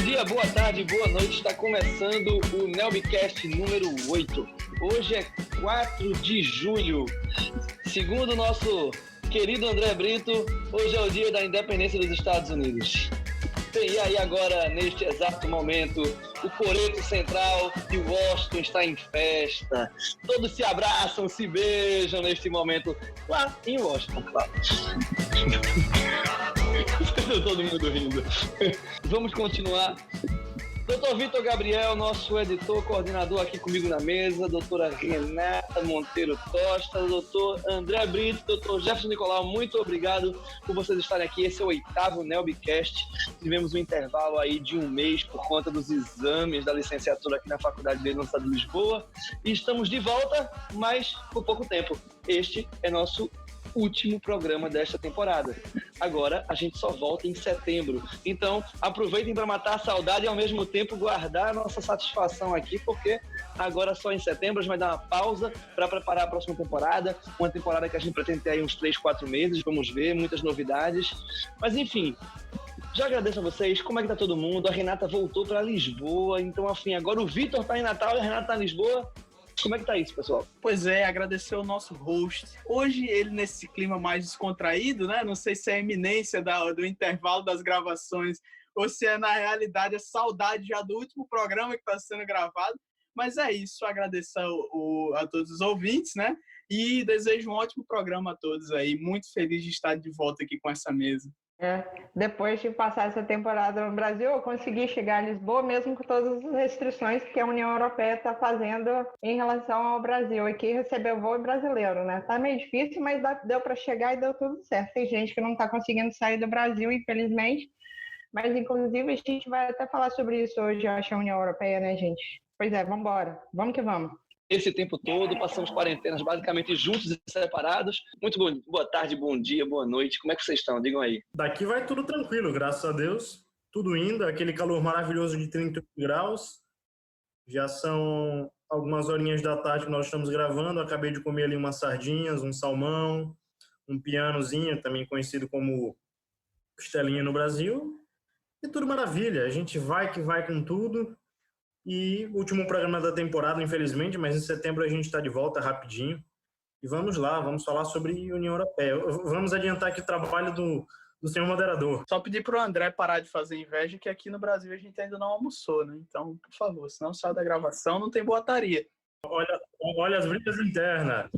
dia, boa tarde, boa noite. Está começando o Nelbcast número 8. Hoje é 4 de julho. Segundo o nosso querido André Brito, hoje é o dia da independência dos Estados Unidos. E aí agora, neste exato momento, o Coreto Central e o Washington está em festa. Todos se abraçam, se beijam neste momento. Lá em Washington, claro. Todo mundo rindo. Vamos continuar. Doutor Vitor Gabriel, nosso editor, coordenador aqui comigo na mesa, doutora Renata Monteiro Costa, doutor André Brito, doutor Jefferson Nicolau, muito obrigado por vocês estarem aqui. Esse é o 8º Nelbcast. Tivemos um intervalo aí de um mês por conta dos exames da licenciatura aqui na Faculdade de Direito do Estado de Lisboa. E estamos de volta, mas por pouco tempo. Este é nosso último programa desta temporada. Agora a gente só volta em setembro. Então aproveitem para matar a saudade e ao mesmo tempo guardar a nossa satisfação aqui, porque agora só em setembro a gente vai dar uma pausa para preparar a próxima temporada, uma temporada que a gente pretende ter aí uns 3, 4 meses, vamos ver, muitas novidades. Mas enfim, já agradeço a vocês. Como é que tá todo mundo? A Renata voltou para Lisboa, então assim, agora o Vitor tá em Natal e a Renata tá em Lisboa. Como é que tá isso, pessoal? Pois é, agradecer ao nosso host. Hoje ele nesse clima mais descontraído, né? Não sei se é a iminência do intervalo das gravações ou se é, na realidade, a saudade já do último programa que está sendo gravado. Mas é isso, agradecer a todos os ouvintes, né? E desejo um ótimo programa a todos aí. Muito feliz de estar de volta aqui com essa mesa. Depois de passar essa temporada no Brasil, eu consegui chegar a Lisboa, mesmo com todas as restrições que a União Europeia está fazendo em relação ao Brasil. E que recebeu voo brasileiro, né? Tá meio difícil, mas deu para chegar e deu tudo certo. Tem gente que não está conseguindo sair do Brasil, infelizmente. Mas, inclusive, a gente vai até falar sobre isso hoje, eu acho, a União Europeia, né, gente? Pois é, vamos embora. Vamos que vamos. Esse tempo todo, passamos quarentenas basicamente juntos e separados. Muito bom, boa tarde, bom dia, boa noite. Como é que vocês estão? Digam aí. Daqui vai tudo tranquilo, graças a Deus. Tudo indo, aquele calor maravilhoso de 30 graus. Já são algumas horinhas da tarde que nós estamos gravando. Acabei de comer ali umas sardinhas, um salmão, um pianozinho, também conhecido como costelinha no Brasil. E tudo maravilha. A gente vai que vai com tudo. E último programa da temporada, infelizmente, mas em setembro a gente está de volta rapidinho. E vamos lá, vamos falar sobre União Europeia. Vamos adiantar aqui o trabalho do senhor moderador. Só pedir para o André parar de fazer inveja, que aqui no Brasil a gente ainda não almoçou, né? Então, por favor, senão sai da gravação, não tem boataria. Olha as brigas internas.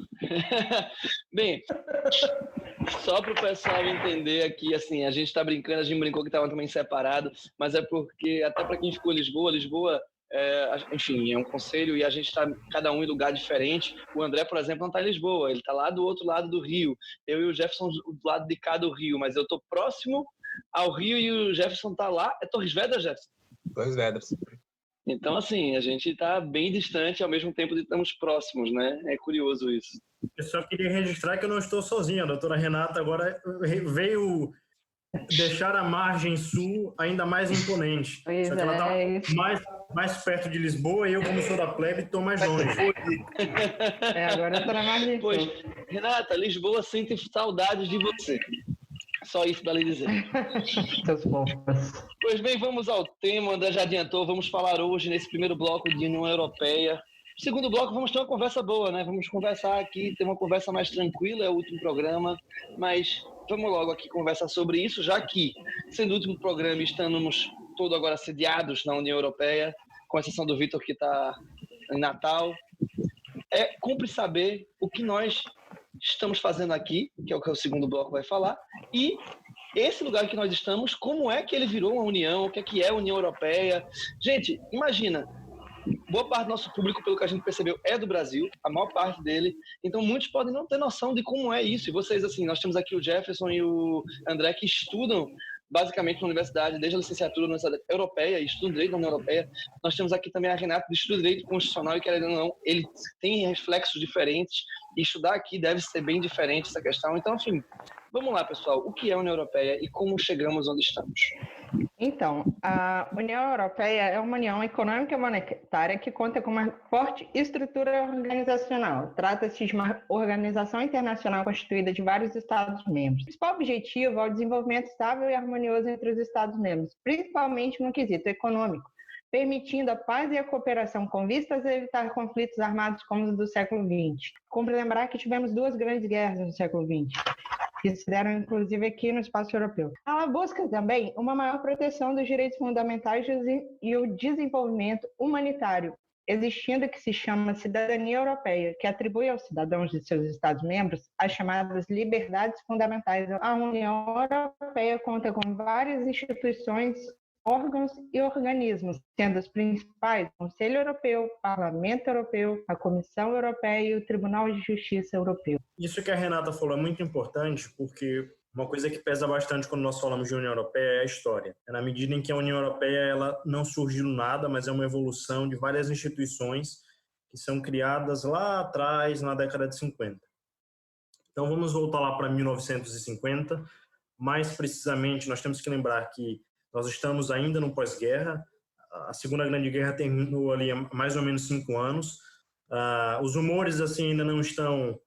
Bem, só para o pessoal entender aqui, assim, a gente está brincando, a gente brincou que estava também separado, mas é porque, até para quem ficou em Lisboa, enfim, é um conselho e a gente está cada um em lugar diferente. O André, por exemplo, não está em Lisboa, ele está lá do outro lado do Rio. Eu e o Jefferson do lado de cá do Rio, mas eu estou próximo ao Rio e o Jefferson está lá. É Torres Vedras, Jefferson? Torres Vedras. Então, assim, a gente está bem distante ao mesmo tempo que estamos próximos, né? É curioso isso. Eu só queria registrar que eu não estou sozinho. A doutora Renata agora veio deixar a margem sul ainda mais imponente. Pois só que ela está mais perto de Lisboa e eu, como sou da plebe, estou mais longe. Agora eu tô na margem sul. Pois, Renata, Lisboa sente saudades de você. Só isso para lhe dizer. Seus povos. Pois bem, vamos ao tema. O André já adiantou. Vamos falar hoje, nesse primeiro bloco de União Europeia. No segundo bloco, vamos ter uma conversa boa, né? Vamos conversar aqui, ter uma conversa mais tranquila. É o último programa, mas vamos logo aqui conversar sobre isso, já que, sendo o último programa, estamos todos agora sediados na União Europeia, com exceção do Vitor, que está em Natal. Cumpre saber o que nós estamos fazendo aqui, que é o que o segundo bloco vai falar, e esse lugar que nós estamos, como é que ele virou uma união, o que é a União Europeia. Gente, imagina, boa parte do nosso público, pelo que a gente percebeu, é do Brasil, a maior parte dele, então muitos podem não ter noção de como é isso, e vocês, assim, nós temos aqui o Jefferson e o André que estudam basicamente na universidade, desde a licenciatura na Universidade Europeia, e estudo direito na União Europeia. Nós temos aqui também a Renata de estudo direito constitucional, e querendo ou não, ele tem reflexos diferentes, e estudar aqui deve ser bem diferente essa questão. Então, enfim, Vamos lá, pessoal. O que é a União Europeia e como chegamos onde estamos? Então, a União Europeia é uma união econômica e monetária que conta com uma forte estrutura organizacional. Trata-se de uma organização internacional constituída de vários Estados-membros. O principal objetivo é o desenvolvimento estável e harmonioso entre os Estados-membros, principalmente no quesito econômico, permitindo a paz e a cooperação com vistas a evitar conflitos armados como os do século XX. Cumpre lembrar que tivemos 2 grandes guerras no século XX, que se deram inclusive aqui no espaço europeu. Ela busca também uma maior proteção dos direitos fundamentais e o desenvolvimento humanitário, existindo o que se chama cidadania europeia, que atribui aos cidadãos de seus Estados-membros as chamadas liberdades fundamentais. A União Europeia conta com várias instituições, órgãos e organismos, sendo os principais o Conselho Europeu, o Parlamento Europeu, a Comissão Europeia e o Tribunal de Justiça Europeu. Isso que a Renata falou é muito importante, porque uma coisa que pesa bastante quando nós falamos de União Europeia é a história. É na medida em que a União Europeia ela não surgiu do nada, mas é uma evolução de várias instituições que são criadas lá atrás, na década de 50. Então vamos voltar lá para 1950. Mais precisamente, nós temos que lembrar que nós estamos ainda no pós-guerra. A Segunda Grande Guerra terminou ali há mais ou menos 5 anos. Os humores assim ainda não estão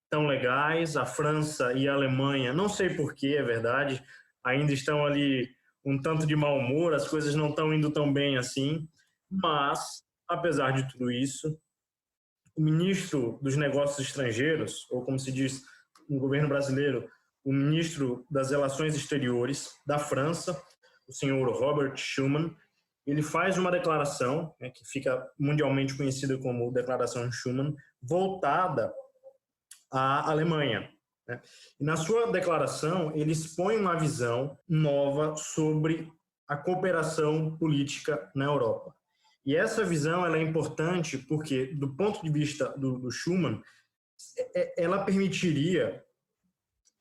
tão legais. A França e a Alemanha, não sei porquê, é verdade, ainda estão ali um tanto de mau humor, as coisas não estão indo tão bem assim. Mas, apesar de tudo isso, o ministro dos Negócios Estrangeiros, ou como se diz no governo brasileiro, o ministro das Relações Exteriores da França, o senhor Robert Schuman, ele faz uma declaração, né, que fica mundialmente conhecida como Declaração Schuman, voltada à Alemanha, né? E na sua declaração, ele expõe uma visão nova sobre a cooperação política na Europa. E essa visão ela é importante porque, do ponto de vista do Schuman, ela permitiria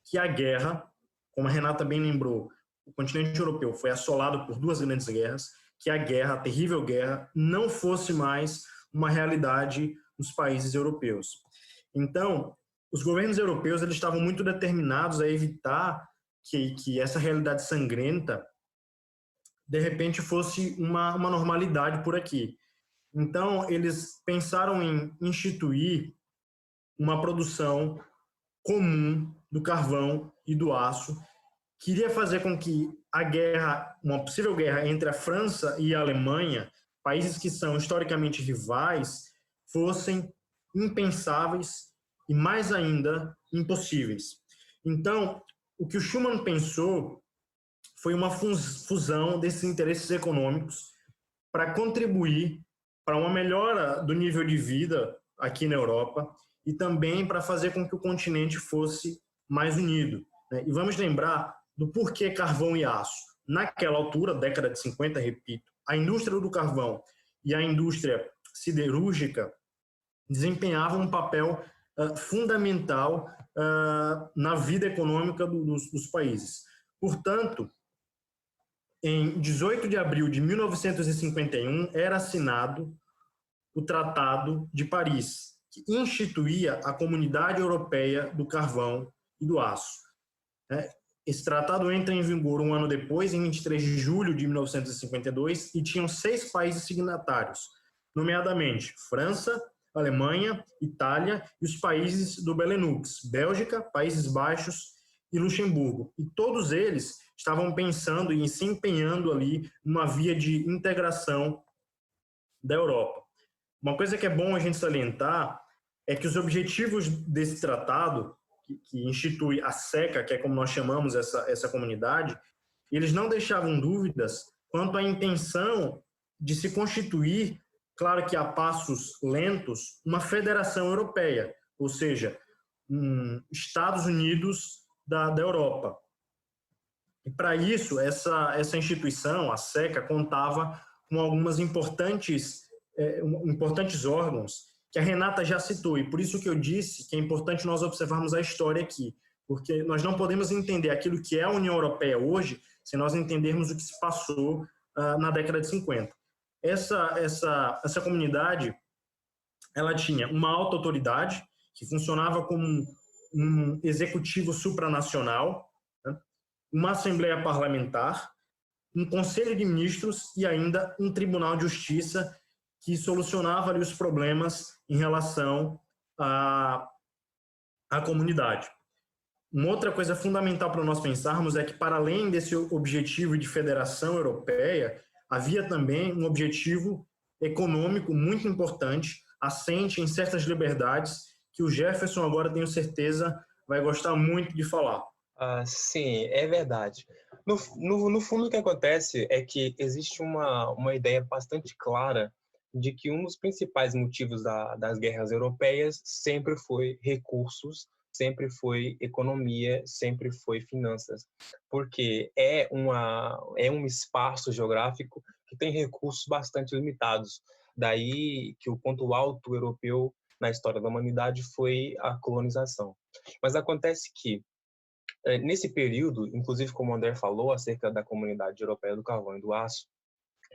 que a guerra, como a Renata bem lembrou, o continente europeu foi assolado por 2 grandes guerras, que a guerra, a terrível guerra, não fosse mais uma realidade nos países europeus. Então, os governos europeus eles estavam muito determinados a evitar que essa realidade sangrenta, de repente, fosse uma normalidade por aqui. Então, eles pensaram em instituir uma produção comum do carvão e do aço, queria fazer com que a guerra, uma possível guerra entre a França e a Alemanha, países que são historicamente rivais, fossem impensáveis e, mais ainda, impossíveis. Então, o que o Schuman pensou foi uma fusão desses interesses econômicos para contribuir para uma melhora do nível de vida aqui na Europa e também para fazer com que o continente fosse mais unido, né? E vamos lembrar do porquê carvão e aço. Naquela altura, década de 50, repito, a indústria do carvão e a indústria siderúrgica desempenhavam um papel fundamental na vida econômica dos países. Portanto, em 18 de abril de 1951, era assinado o Tratado de Paris, que instituía a Comunidade Europeia do Carvão e do Aço. Esse tratado entra em vigor um ano depois, em 23 de julho de 1952, e tinham 6 países signatários, nomeadamente França, Alemanha, Itália e os países do Benelux, Bélgica, Países Baixos e Luxemburgo. E todos eles estavam pensando e se empenhando ali numa via de integração da Europa. Uma coisa que é bom a gente salientar é que os objetivos desse tratado, que institui a SECA, que é como nós chamamos essa comunidade, eles não deixavam dúvidas quanto à intenção de se constituir, claro que a passos lentos, uma federação europeia, ou seja, Estados Unidos da Europa. E para isso, essa instituição, a SECA, contava com algumas importantes órgãos que a Renata já citou, e por isso que eu disse que é importante nós observarmos a história aqui, porque nós não podemos entender aquilo que é a União Europeia hoje se nós entendermos o que se passou na década de 50. Essa comunidade, ela tinha uma alta autoridade que funcionava como um executivo supranacional, né, uma Assembleia Parlamentar, um Conselho de Ministros e ainda um Tribunal de Justiça que solucionava ali os problemas em relação à comunidade. Uma outra coisa fundamental para nós pensarmos é que, para além desse objetivo de federação europeia, havia também um objetivo econômico muito importante, assente em certas liberdades, que o Jefferson agora, tenho certeza, vai gostar muito de falar. Sim, é verdade. No fundo, o que acontece é que existe uma ideia bastante clara de que um dos principais motivos das guerras europeias sempre foi recursos, sempre foi economia, sempre foi finanças, porque é um espaço geográfico que tem recursos bastante limitados. Daí que o ponto alto europeu na história da humanidade foi a colonização. Mas acontece que, nesse período, inclusive como o André falou acerca da Comunidade Europeia do Carvão e do Aço,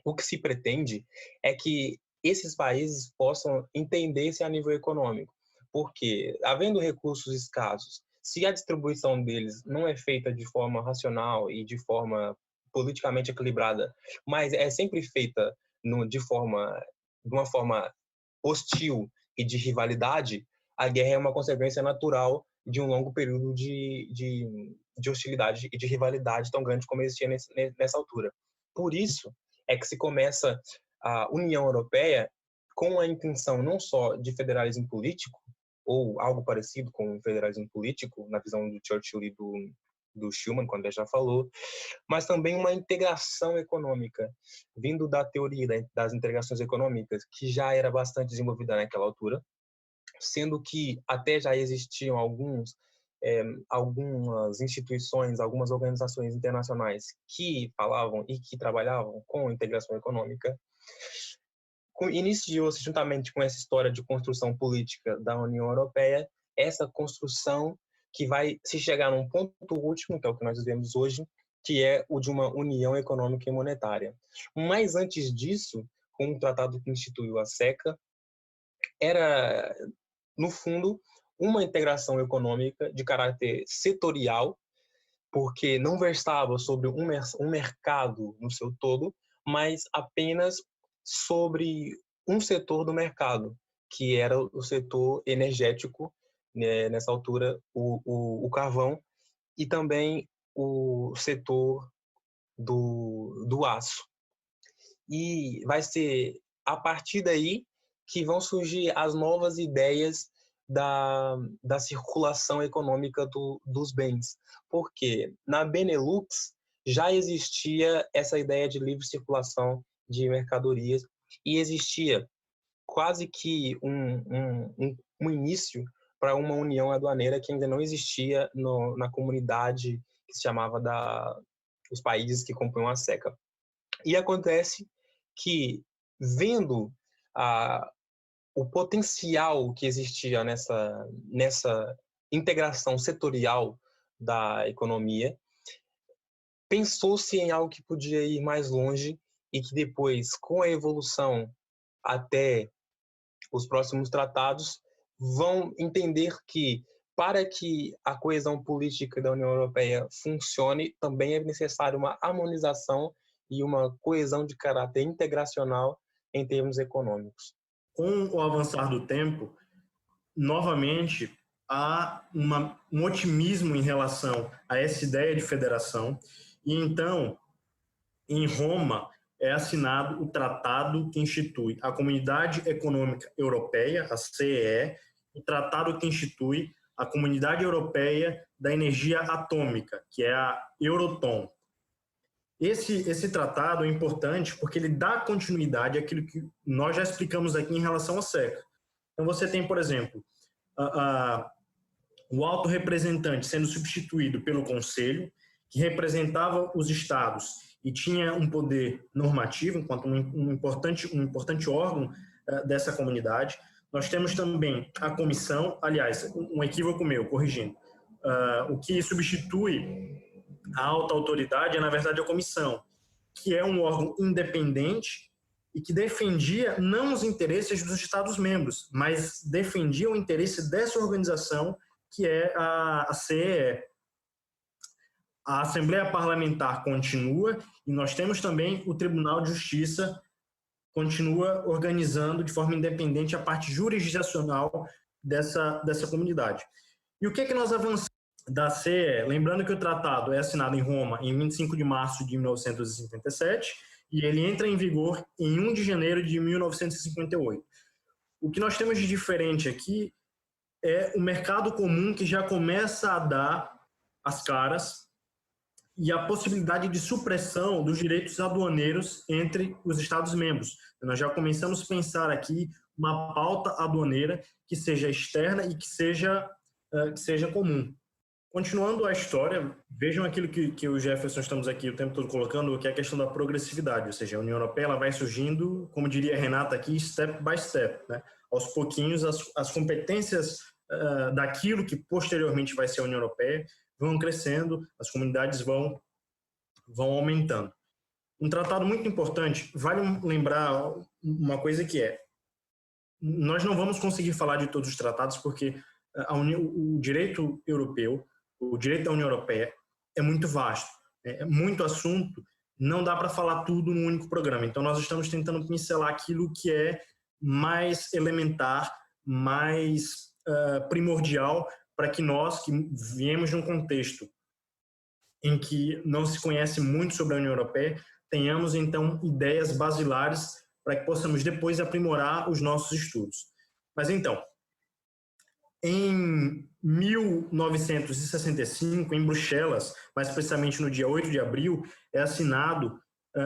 o que se pretende é que esses países possam entender-se a nível econômico, porque, havendo recursos escassos, se a distribuição deles não é feita de forma racional e de forma politicamente equilibrada, mas é sempre feita de uma forma hostil e de rivalidade, a guerra é uma consequência natural de um longo período de hostilidade e de rivalidade tão grande como existia nessa altura. Por isso é que se começa a União Europeia com a intenção não só de federalismo político, ou algo parecido com o federalismo político, na visão do Churchill e do Schuman, quando ele já falou, mas também uma integração econômica, vindo da teoria das integrações econômicas, que já era bastante desenvolvida naquela altura, sendo que até já existiam algumas instituições, algumas organizações internacionais que falavam e que trabalhavam com integração econômica. Iniciou-se, juntamente com essa história de construção política da União Europeia, essa construção que vai se chegar num ponto último, que é o que nós vivemos hoje, que é o de uma união econômica e monetária. Mas antes disso, com o tratado que instituiu a SECA, era, no fundo, uma integração econômica de caráter setorial, porque não versava sobre um mercado no seu todo, mas apenas sobre um setor do mercado, que era o setor energético, né, nessa altura, o carvão, e também o setor do aço. E vai ser a partir daí que vão surgir as novas ideias da circulação econômica dos bens, porque na Benelux já existia essa ideia de livre circulação de mercadorias e existia quase que um início para uma união aduaneira que ainda não existia na comunidade que se chamava os países que compunham a SECA. E acontece que, vendo o potencial que existia nessa integração setorial da economia, pensou-se em algo que podia ir mais longe e que depois, com a evolução até os próximos tratados, vão entender que, para que a coesão política da União Europeia funcione, também é necessário uma harmonização e uma coesão de caráter integracional em termos econômicos. Com o avançar do tempo, novamente, há um otimismo em relação a essa ideia de federação, e então, em Roma, é assinado o tratado que institui a Comunidade Econômica Europeia, a CEE, o tratado que institui a Comunidade Europeia da Energia Atômica, que é a Euratom. Esse tratado é importante porque ele dá continuidade àquilo que nós já explicamos aqui em relação à SECA. Então, você tem, por exemplo, o alto representante sendo substituído pelo Conselho, que representava os estados e tinha um poder normativo, enquanto um importante órgão dessa comunidade. Nós temos também a comissão, aliás, um equívoco meu, corrigindo. O que substitui a alta autoridade é, na verdade, a comissão, que é um órgão independente e que defendia não os interesses dos Estados-membros, mas defendia o interesse dessa organização que é a CEE. A Assembleia Parlamentar continua e nós temos também o Tribunal de Justiça continua organizando de forma independente a parte jurisdicional dessa comunidade. E o que é que nós avançamos da CEE? Lembrando que o tratado é assinado em Roma em 25 de março de 1957 e ele entra em vigor em 1 de janeiro de 1958. O que nós temos de diferente aqui é o mercado comum que já começa a dar as caras e a possibilidade de supressão dos direitos aduaneiros entre os Estados-membros. Nós já começamos a pensar aqui uma pauta aduaneira que seja externa e que seja comum. Continuando a história, vejam aquilo que o Jefferson estamos aqui o tempo todo colocando, que é a questão da progressividade, ou seja, a União Europeia ela vai surgindo, como diria a Renata aqui, step by step, né? Aos pouquinhos, as competências daquilo que posteriormente vai ser a União Europeia vão crescendo, as comunidades vão aumentando. Um tratado muito importante, vale lembrar uma coisa que nós não vamos conseguir falar de todos os tratados porque o direito europeu, o direito da União Europeia é muito vasto, é muito assunto, não dá para falar tudo num único programa. Então nós estamos tentando pincelar aquilo que é mais elementar, mais primordial para que nós, que viemos de um contexto em que não se conhece muito sobre a União Europeia, tenhamos, então, ideias basilares para que possamos depois aprimorar os nossos estudos. Mas, então, em 1965, em Bruxelas, mais precisamente no dia 8 de abril, é assinado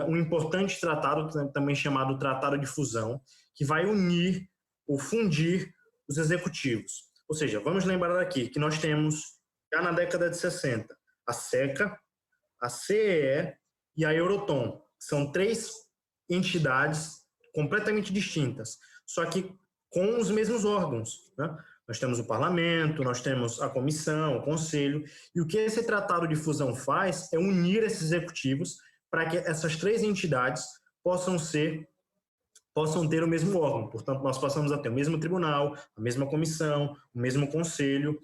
um importante tratado, também chamado Tratado de Fusão, que vai unir ou fundir os executivos. Ou seja, vamos lembrar aqui que nós temos, já na década de 60, a SECA, a CEE e a Euratom. São 3 entidades completamente distintas, só que com os mesmos órgãos, né? Nós temos o parlamento, nós temos a comissão, o conselho, e o que esse tratado de fusão faz é unir esses executivos para que essas 3 entidades possam ter o mesmo órgão. Portanto, nós passamos a ter o mesmo tribunal, a mesma comissão, o mesmo conselho.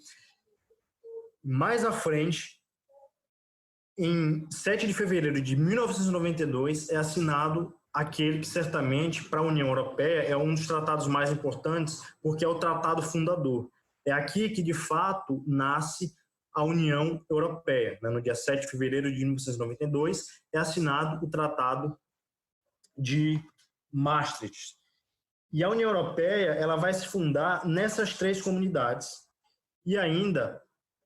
Mais à frente, em 7 de fevereiro de 1992, é assinado aquele que certamente para a União Europeia é um dos tratados mais importantes, porque é o tratado fundador. É aqui que, de fato, nasce a União Europeia. No dia 7 de fevereiro de 1992, é assinado o Tratado de Maastricht. E a União Europeia ela vai se fundar nessas 3 comunidades e ainda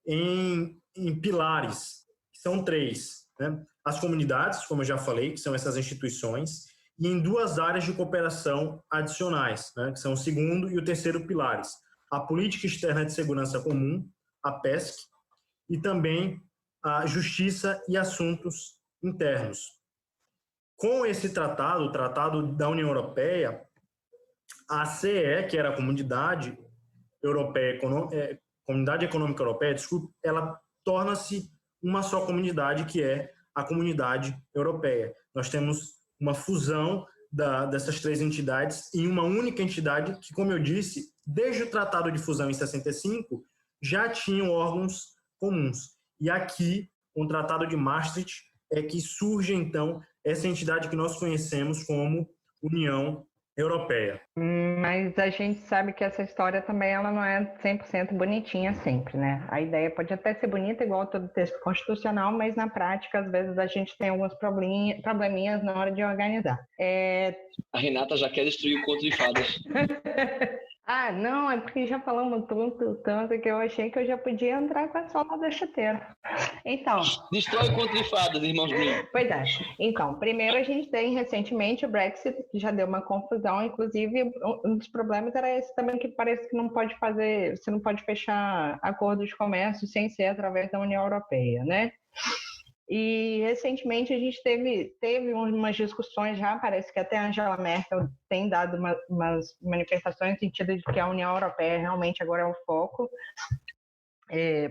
em pilares, que são 3. Né? As comunidades, como eu já falei, que são essas instituições, e em 2 áreas de cooperação adicionais, né? Que são o 2º e o 3º pilares. A Política Externa de Segurança Comum, a PESC, e também a Justiça e Assuntos Internos. Com esse tratado, o Tratado da União Europeia, a CEE, que era a Comunidade Econômica Europeia, ela torna-se uma só comunidade, que é a Comunidade Europeia. Nós temos uma fusão dessas 3 entidades em uma única entidade que, como eu disse, desde o Tratado de Fusão em 65, já tinham órgãos comuns. E aqui, com o Tratado de Maastricht, é que surge, então, essa entidade que nós conhecemos como União Europeia. Mas a gente sabe que essa história também ela não é 100% bonitinha sempre, né? A ideia pode até ser bonita, igual todo texto constitucional, mas na prática, às vezes, a gente tem alguns probleminhas na hora de organizar. A Renata já quer destruir o conto de fadas. Ah, não, é porque já falamos tanto que eu achei que eu já podia entrar com a sola da chuteira. Então... Destrói o conto de fadas, irmãos Grimm. Pois é. Então, primeiro a gente tem recentemente o Brexit, que já deu uma confusão, inclusive um dos problemas era esse também, que parece que você não pode fechar acordos de comércio sem ser através da União Europeia, né? E recentemente a gente teve umas discussões já, parece que até a Angela Merkel tem dado umas manifestações no sentido de que a União Europeia realmente agora é o foco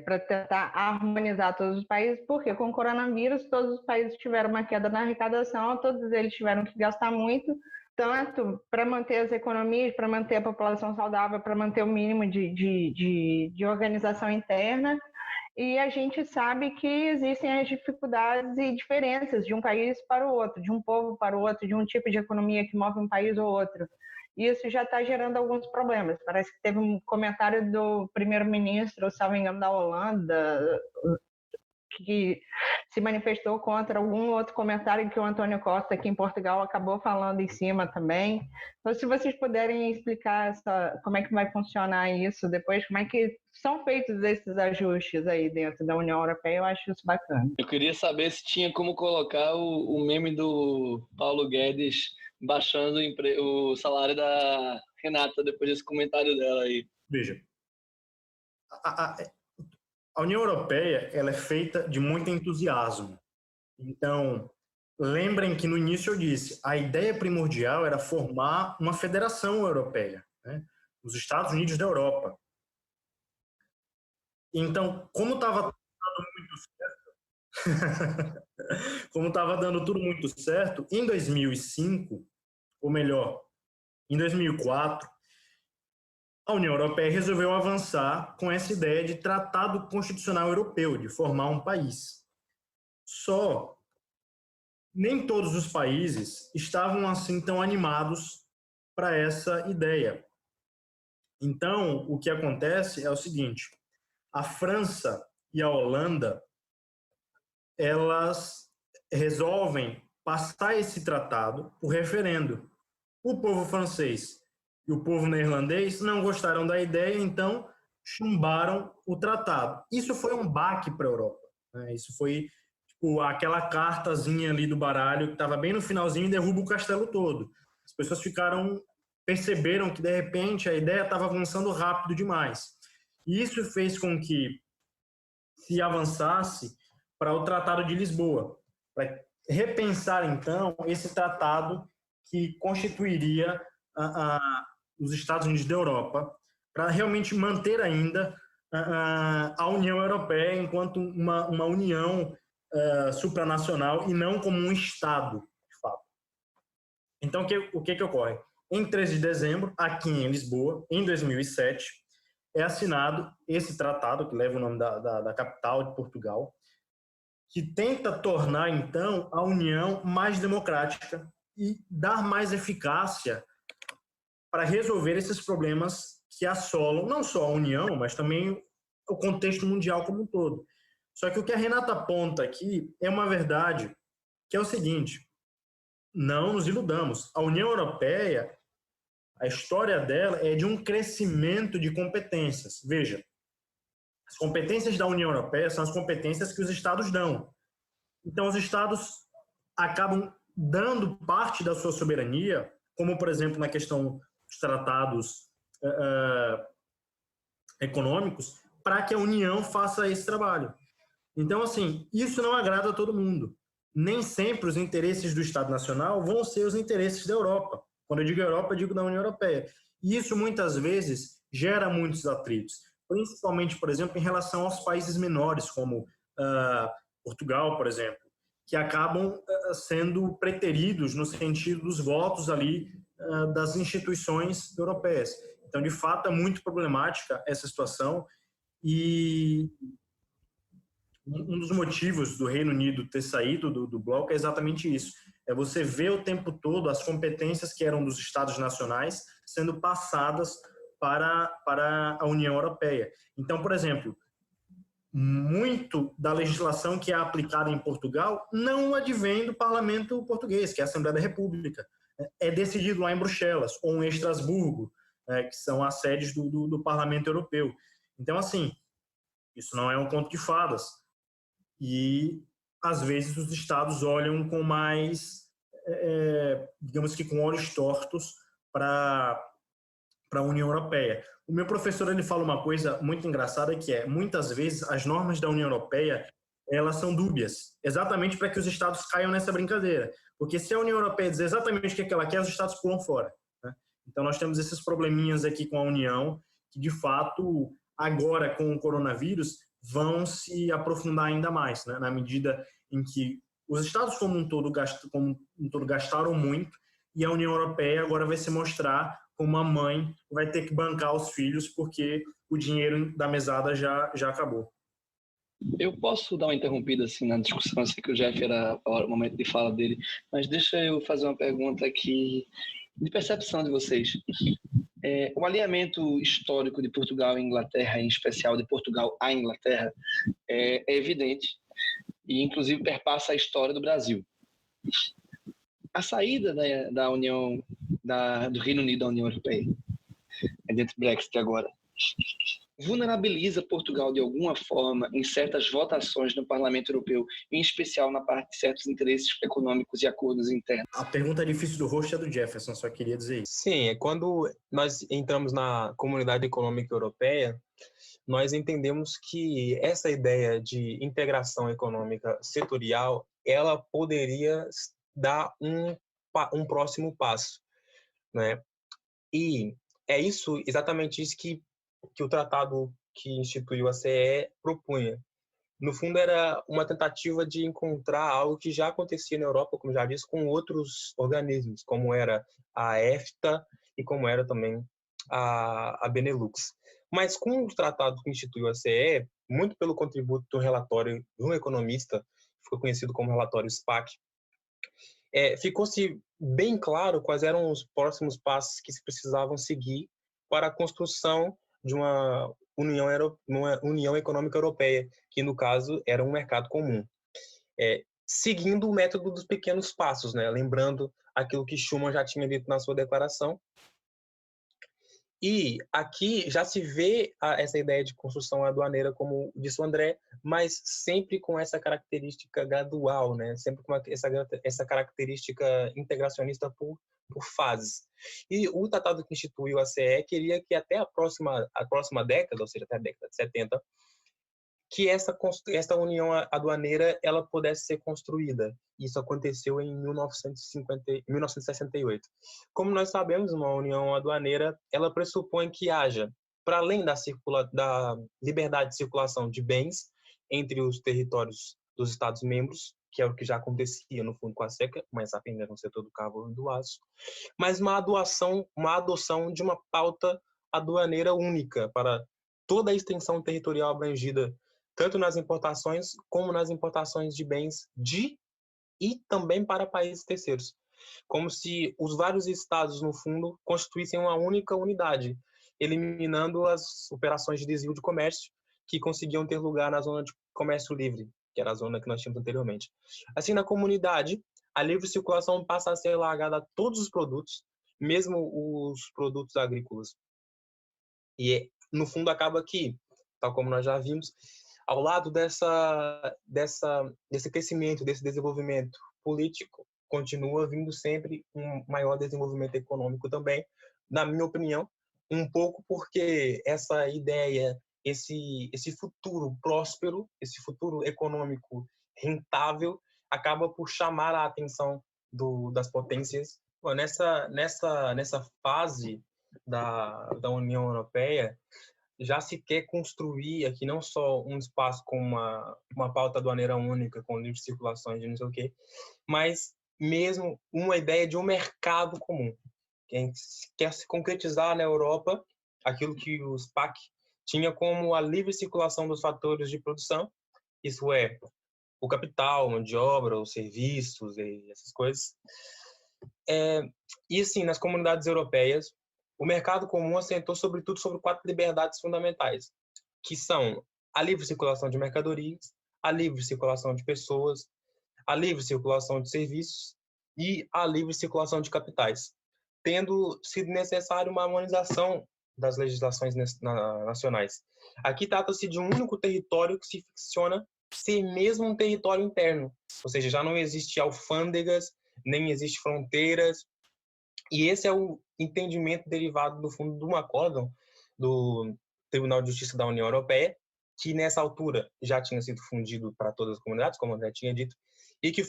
para tentar harmonizar todos os países, porque com o coronavírus todos os países tiveram uma queda na arrecadação, todos eles tiveram que gastar muito, tanto para manter as economias, para manter a população saudável, para manter o mínimo de organização interna. E a gente sabe que existem as dificuldades e diferenças de um país para o outro, de um povo para o outro, de um tipo de economia que move um país ou outro. E isso já está gerando alguns problemas. Parece que teve um comentário do primeiro-ministro, salvo engano, da Holanda, que se manifestou contra algum outro comentário que o Antônio Costa, aqui em Portugal, acabou falando em cima também. Então, se vocês puderem explicar como é que vai funcionar isso depois, como é que são feitos esses ajustes aí dentro da União Europeia, eu acho isso bacana. Eu queria saber se tinha como colocar o meme do Paulo Guedes baixando o salário da Renata depois desse comentário dela aí. Veja, a União Europeia ela é feita de muito entusiasmo. Então, lembrem que no início eu disse, a ideia primordial era formar uma federação europeia, né? Os Estados Unidos da Europa. Então, como estava dando muito certo, como estava dando tudo muito certo, em 2005, ou melhor, em 2004, a União Europeia resolveu avançar com essa ideia de Tratado Constitucional Europeu, de formar um país. Só nem todos os países estavam assim tão animados para essa ideia. Então, o que acontece é o seguinte, a França e a Holanda, elas resolvem passar esse tratado por referendo. O povo francês e o povo neerlandês não gostaram da ideia, então chumbaram o tratado. Isso foi um baque para a Europa, né? Isso foi tipo, aquela cartazinha ali do baralho que estava bem no finalzinho e derruba o castelo todo. As pessoas perceberam que, de repente, a ideia estava avançando rápido demais. E isso fez com que se avançasse para o Tratado de Lisboa, para repensar, então, esse tratado que constituiria os Estados Unidos da Europa, para realmente manter ainda a União Europeia enquanto uma união supranacional e não como um Estado, de fato. Então, o que ocorre? Em 13 de dezembro, aqui em Lisboa, em 2007, é assinado esse tratado, que leva o nome da capital de Portugal, que tenta tornar, então, a União mais democrática e dar mais eficácia para resolver esses problemas que assolam não só a União, mas também o contexto mundial como um todo. Só que o que a Renata aponta aqui é uma verdade, que é o seguinte, não nos iludamos, a União Europeia, a história dela é de um crescimento de competências. Veja, as competências da União Europeia são as competências que os Estados dão. Então, os Estados acabam dando parte da sua soberania, como, por exemplo, na questão dos tratados econômicos, para que a União faça esse trabalho. Então, assim, isso não agrada a todo mundo. Nem sempre os interesses do Estado Nacional vão ser os interesses da Europa. Quando eu digo Europa, eu digo da União Europeia. E isso, muitas vezes, gera muitos atritos, principalmente, por exemplo, em relação aos países menores, como Portugal, por exemplo, que acabam sendo preteridos no sentido dos votos ali das instituições europeias. Então, de fato, é muito problemática essa situação e um dos motivos do Reino Unido ter saído do bloco é exatamente isso. É você ver o tempo todo as competências que eram dos Estados nacionais sendo passadas para a União Europeia. Então, por exemplo, muito da legislação que é aplicada em Portugal não advém do parlamento português, que é a Assembleia da República. É decidido lá em Bruxelas ou em Estrasburgo, que são as sedes do Parlamento Europeu. Então, assim, isso não é um conto de fadas. E, às vezes, os Estados olham com mais, digamos que com olhos tortos para a União Europeia. O meu professor ele fala uma coisa muito engraçada que é, muitas vezes, as normas da União Europeia elas são dúbias, exatamente para que os Estados caiam nessa brincadeira. Porque se a União Europeia dizer exatamente o que ela quer, os Estados pulam fora, né? Então, nós temos esses probleminhas aqui com a União, que, de fato, agora, com o coronavírus, vão se aprofundar ainda mais, né? Na medida em que os Estados como um todo gastaram muito e a União Europeia agora vai se mostrar como uma mãe que vai ter que bancar os filhos porque o dinheiro da mesada já acabou. Eu posso dar uma interrompida assim na discussão, eu sei que o Jeff era o momento de fala dele, mas deixa eu fazer uma pergunta aqui de percepção de vocês. O alinhamento histórico de Portugal e Inglaterra, em especial de Portugal à Inglaterra, é evidente e inclusive perpassa a história do Brasil. A saída da União, do Reino Unido da União Europeia, dentro do Brexit agora, vulnerabiliza Portugal de alguma forma em certas votações no Parlamento Europeu, em especial na parte de certos interesses econômicos e acordos internos? A pergunta difícil do host é do Jefferson, só queria dizer isso. Sim, quando nós entramos na Comunidade Econômica Europeia, nós entendemos que essa ideia de integração econômica setorial, ela poderia dar um próximo passo, né? E é isso, exatamente isso que o tratado que instituiu a CE propunha. No fundo, era uma tentativa de encontrar algo que já acontecia na Europa, como já disse, com outros organismos, como era a EFTA e como era também a Benelux. Mas com o tratado que instituiu a CE, muito pelo contributo do relatório de um economista, que ficou conhecido como relatório SPAC, ficou-se bem claro quais eram os próximos passos que se precisavam seguir para a construção de uma União Econômica Europeia, que no caso era um mercado comum. Seguindo o método dos pequenos passos, né? Lembrando aquilo que Schuman já tinha dito na sua declaração. E aqui já se vê essa ideia de construção aduaneira, como disse o André, mas sempre com essa característica gradual, né? Sempre com essa característica integracionista por fases. E o tratado que instituiu a CE queria que até a próxima década, ou seja, até a década de 70, que essa união aduaneira ela pudesse ser construída. Isso aconteceu em 1968. Como nós sabemos, uma união aduaneira ela pressupõe que haja, para além da liberdade de circulação de bens entre os territórios dos Estados-membros, que é o que já acontecia no fundo com a SECA, mas ainda no setor do carvão e do aço, mas uma adoção de uma pauta aduaneira única para toda a extensão territorial abrangida, tanto nas importações como nas importações de bens e também para países terceiros. Como se os vários estados, no fundo, constituíssem uma única unidade, eliminando as operações de desvio de comércio que conseguiam ter lugar na zona de comércio livre, que era a zona que nós tínhamos anteriormente. Assim, na comunidade, a livre circulação passa a ser largada a todos os produtos, mesmo os produtos agrícolas. E, no fundo, acaba que, tal como nós já vimos, ao lado desse crescimento, desse desenvolvimento político, continua vindo sempre um maior desenvolvimento econômico também, na minha opinião, um pouco porque essa ideia, esse futuro próspero, esse futuro econômico rentável, acaba por chamar a atenção das potências. Nessa fase da União Europeia, já se quer construir aqui não só um espaço com uma pauta aduaneira única, com livre circulação de não sei o quê, mas mesmo uma ideia de um mercado comum. Quem quer se concretizar na Europa aquilo que o SPAC tinha como a livre circulação dos fatores de produção, isso é, o capital, mão de obra, os serviços e essas coisas. E assim, nas comunidades europeias, o mercado comum assentou sobretudo sobre 4 liberdades fundamentais, que são a livre circulação de mercadorias, a livre circulação de pessoas, a livre circulação de serviços e a livre circulação de capitais, tendo sido necessário uma harmonização das legislações nacionais. Aqui trata-se de um único território que se ficciona ser mesmo um território interno, ou seja, já não existe alfândegas, nem existe fronteiras, e esse é o entendimento derivado, do fundo, de um acórdão do Tribunal de Justiça da União Europeia, que nessa altura já tinha sido fundido para todas as comunidades, como eu já tinha dito, e que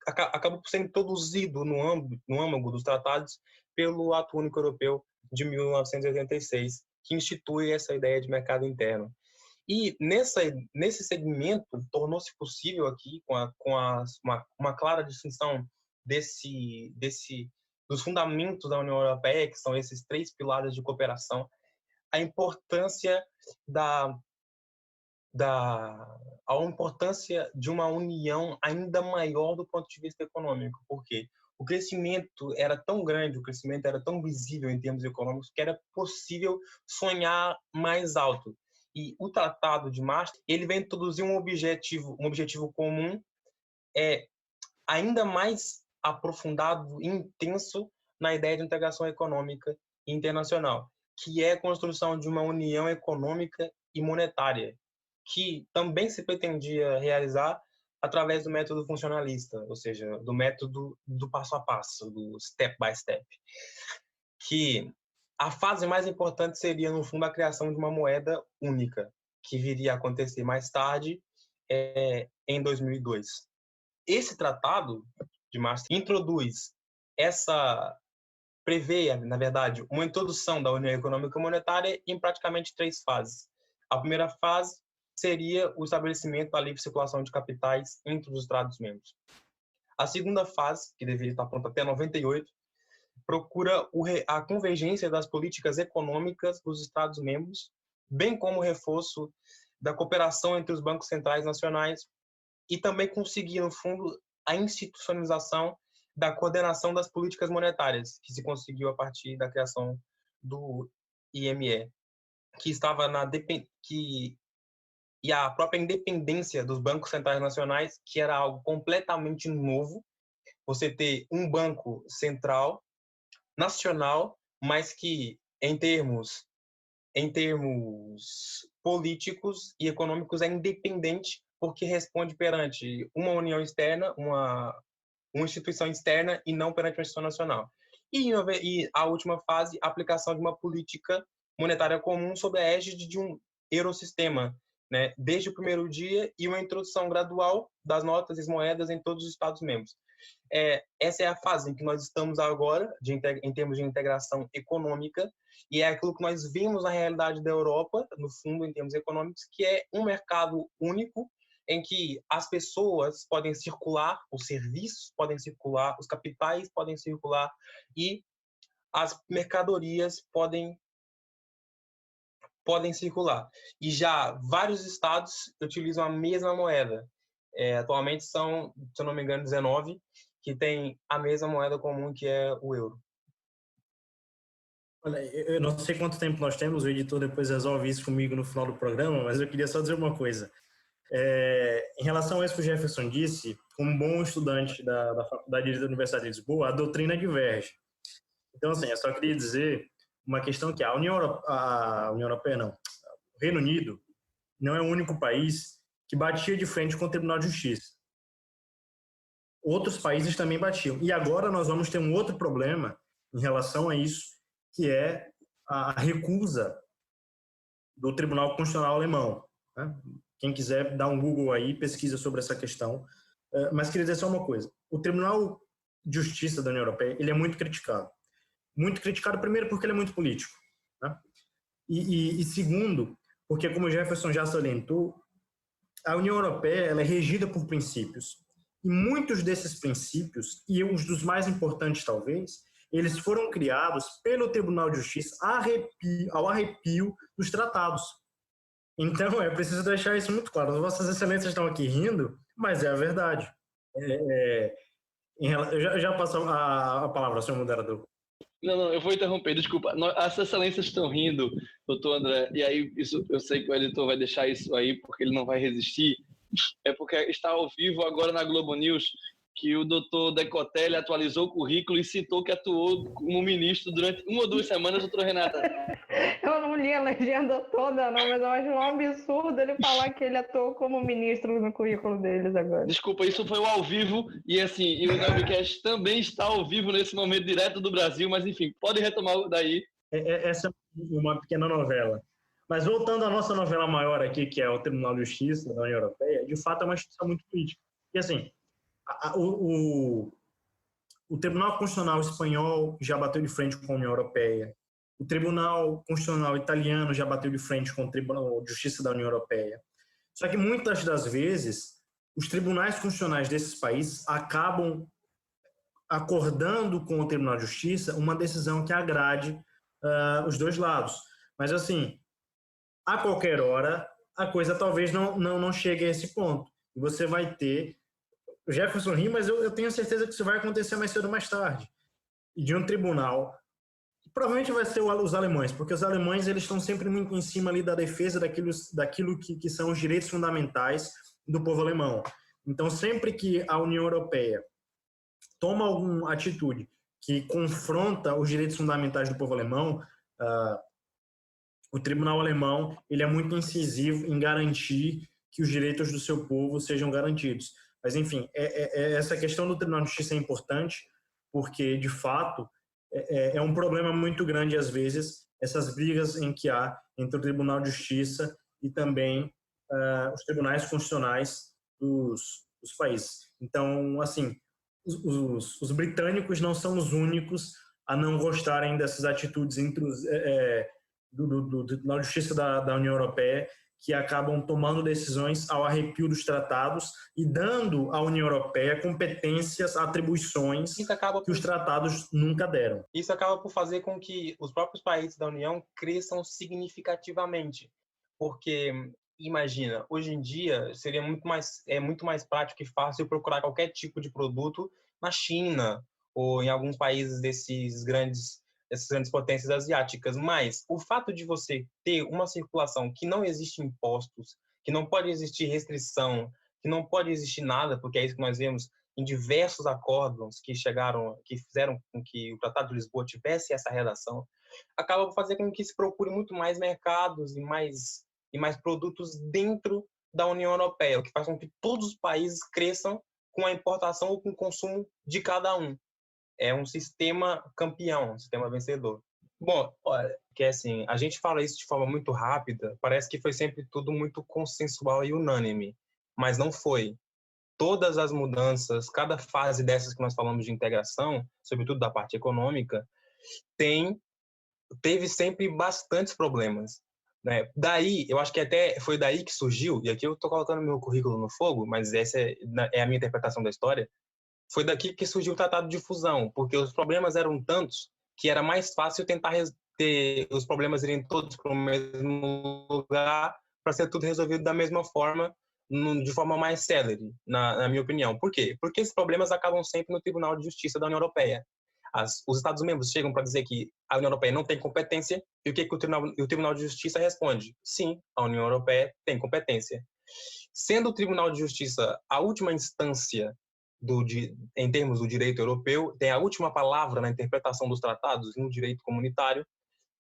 acabou por ser introduzido no âmago dos tratados pelo Ato Único Europeu de 1986, que institui essa ideia de mercado interno. E nesse segmento, tornou-se possível aqui, com uma clara distinção desse dos fundamentos da União Europeia, que são esses 3 pilares de cooperação, a importância a importância de uma união ainda maior do ponto de vista econômico. Por quê? O crescimento era tão grande, o crescimento era tão visível em termos econômicos que era possível sonhar mais alto. E o Tratado de Maastricht, ele vai introduzir um objetivo comum, ainda mais aprofundado e intenso na ideia de integração econômica internacional, que é a construção de uma união econômica e monetária, que também se pretendia realizar através do método funcionalista, ou seja, do método do passo a passo, do step by step, que a fase mais importante seria, no fundo, a criação de uma moeda única, que viria a acontecer mais tarde, em 2002. Esse tratado de Maastricht prevê, na verdade, uma introdução da União Econômica e Monetária em praticamente 3 fases. A primeira fase seria o estabelecimento da livre circulação de capitais entre os Estados-membros. A segunda fase, que deveria estar pronta até 98, procura a convergência das políticas econômicas dos Estados-membros, bem como o reforço da cooperação entre os bancos centrais nacionais e também conseguir, no fundo, a institucionalização da coordenação das políticas monetárias, que se conseguiu a partir da criação do IME, que estava e a própria independência dos bancos centrais nacionais, que era algo completamente novo, você ter um banco central nacional, mas que em termos políticos e econômicos é independente, porque responde perante uma união externa, uma instituição externa e não perante uma instituição nacional. E a última fase, a aplicação de uma política monetária comum sob a égide de um eurosistema, né, desde o primeiro dia, e uma introdução gradual das notas e moedas em todos os Estados-membros. Essa é a fase em que nós estamos agora, em termos de integração econômica, e é aquilo que nós vimos na realidade da Europa, no fundo, em termos econômicos, que é um mercado único, em que as pessoas podem circular, os serviços podem circular, os capitais podem circular e as mercadorias podem circular. E já vários estados utilizam a mesma moeda. Atualmente são, se eu não me engano, 19 que têm a mesma moeda comum, que é o euro. Olha, eu não sei quanto tempo nós temos, o editor depois resolve isso comigo no final do programa, mas eu queria só dizer uma coisa. Em relação a isso que o Jefferson disse, como bom estudante da Faculdade da Universidade de Lisboa, a doutrina diverge. Então, assim, eu só queria dizer uma questão que a União Europeia não, o Reino Unido não é o único país que batia de frente com o Tribunal de Justiça. Outros países também batiam. E agora nós vamos ter um outro problema em relação a isso, que é a recusa do Tribunal Constitucional Alemão, né? Quem quiser dar um Google aí, pesquisa sobre essa questão. Mas queria dizer só uma coisa. O Tribunal de Justiça da União Europeia, ele é muito criticado. Muito criticado, primeiro, porque ele é muito político, né? E segundo, porque, como o Jefferson já salientou, a União Europeia ela é regida por princípios. E muitos desses princípios, e os dos mais importantes talvez, eles foram criados pelo Tribunal de Justiça ao arrepio dos tratados. Então, é preciso deixar isso muito claro. As vossas excelências estão aqui rindo, mas é a verdade. Eu já passo a palavra ao senhor moderador. Não, eu vou interromper, desculpa. As excelências estão rindo, doutor André, e aí isso, eu sei que o editor vai deixar isso aí porque ele não vai resistir. É porque está ao vivo agora na Globo News que o doutor Decotelli atualizou o currículo e citou que atuou como ministro durante 1 ou 2 semanas, doutora Renata. Eu não li a legenda toda, não, mas eu acho um absurdo ele falar que ele atuou como ministro no currículo deles agora. Desculpa, isso foi ao vivo e assim, e o Nelvicast também está ao vivo nesse momento, direto do Brasil, mas enfim, pode retomar daí. Essa é uma pequena novela. Mas voltando à nossa novela maior aqui, que é o Tribunal de Justiça da União Europeia, de fato é uma instituição muito política. E assim, o Tribunal Constitucional Espanhol já bateu de frente com a União Europeia. O Tribunal Constitucional Italiano já bateu de frente com o Tribunal de Justiça da União Europeia. Só que muitas das vezes, os tribunais constitucionais desses países acabam acordando com o Tribunal de Justiça uma decisão que agrade os dois lados. Mas, assim, a qualquer hora, a coisa talvez não chegue a esse ponto. E você vai ter... O Jefferson ri, mas eu tenho certeza que isso vai acontecer mais cedo ou mais tarde. E de um tribunal... Provavelmente vai ser os alemães, porque os alemães eles estão sempre muito em cima ali da defesa daquilo que são os direitos fundamentais do povo alemão. Então, sempre que a União Europeia toma alguma atitude que confronta os direitos fundamentais do povo alemão, o tribunal alemão ele é muito incisivo em garantir que os direitos do seu povo sejam garantidos. Mas, enfim, essa questão do Tribunal de Justiça é importante, porque, de fato, é um problema muito grande, às vezes, essas brigas em que há entre o Tribunal de Justiça e também os tribunais constitucionais dos países. Então, assim, os britânicos não são os únicos a não gostarem dessas atitudes do Tribunal de Justiça da União Europeia, que acabam tomando decisões ao arrepio dos tratados e dando à União Europeia competências, atribuições que os tratados nunca deram. Isso acaba por fazer com que os próprios países da União cresçam significativamente, porque imagina, hoje em dia seria muito mais prático e fácil procurar qualquer tipo de produto na China ou em alguns países dessas grandes potências asiáticas, mas o fato de você ter uma circulação que não existe impostos, que não pode existir restrição, que não pode existir nada, porque é isso que nós vemos em diversos acordos que fizeram com que o Tratado de Lisboa tivesse essa redação, acaba por fazer com que se procure muito mais mercados e mais produtos dentro da União Europeia, o que faz com que todos os países cresçam com a importação ou com o consumo de cada um. É um sistema campeão, um sistema vencedor. Bom, olha, que assim, a gente fala isso de forma muito rápida, parece que foi sempre tudo muito consensual e unânime, mas não foi. Todas as mudanças, cada fase dessas que nós falamos de integração, sobretudo da parte econômica, teve sempre bastantes problemas, né? Daí, eu acho que até foi daí que surgiu, e aqui eu estou colocando meu currículo no fogo, mas essa é a minha interpretação da história, foi daqui que surgiu o Tratado de Fusão, porque os problemas eram tantos que era mais fácil tentar ter os problemas irem todos para o mesmo lugar para ser tudo resolvido da mesma forma, de forma mais célere, na minha opinião. Por quê? Porque esses problemas acabam sempre no Tribunal de Justiça da União Europeia. Os Estados-membros chegam para dizer que a União Europeia não tem competência, e o que o Tribunal de Justiça responde? Sim, a União Europeia tem competência. Sendo o Tribunal de Justiça a última instância em termos do direito europeu, tem a última palavra na interpretação dos tratados no direito comunitário,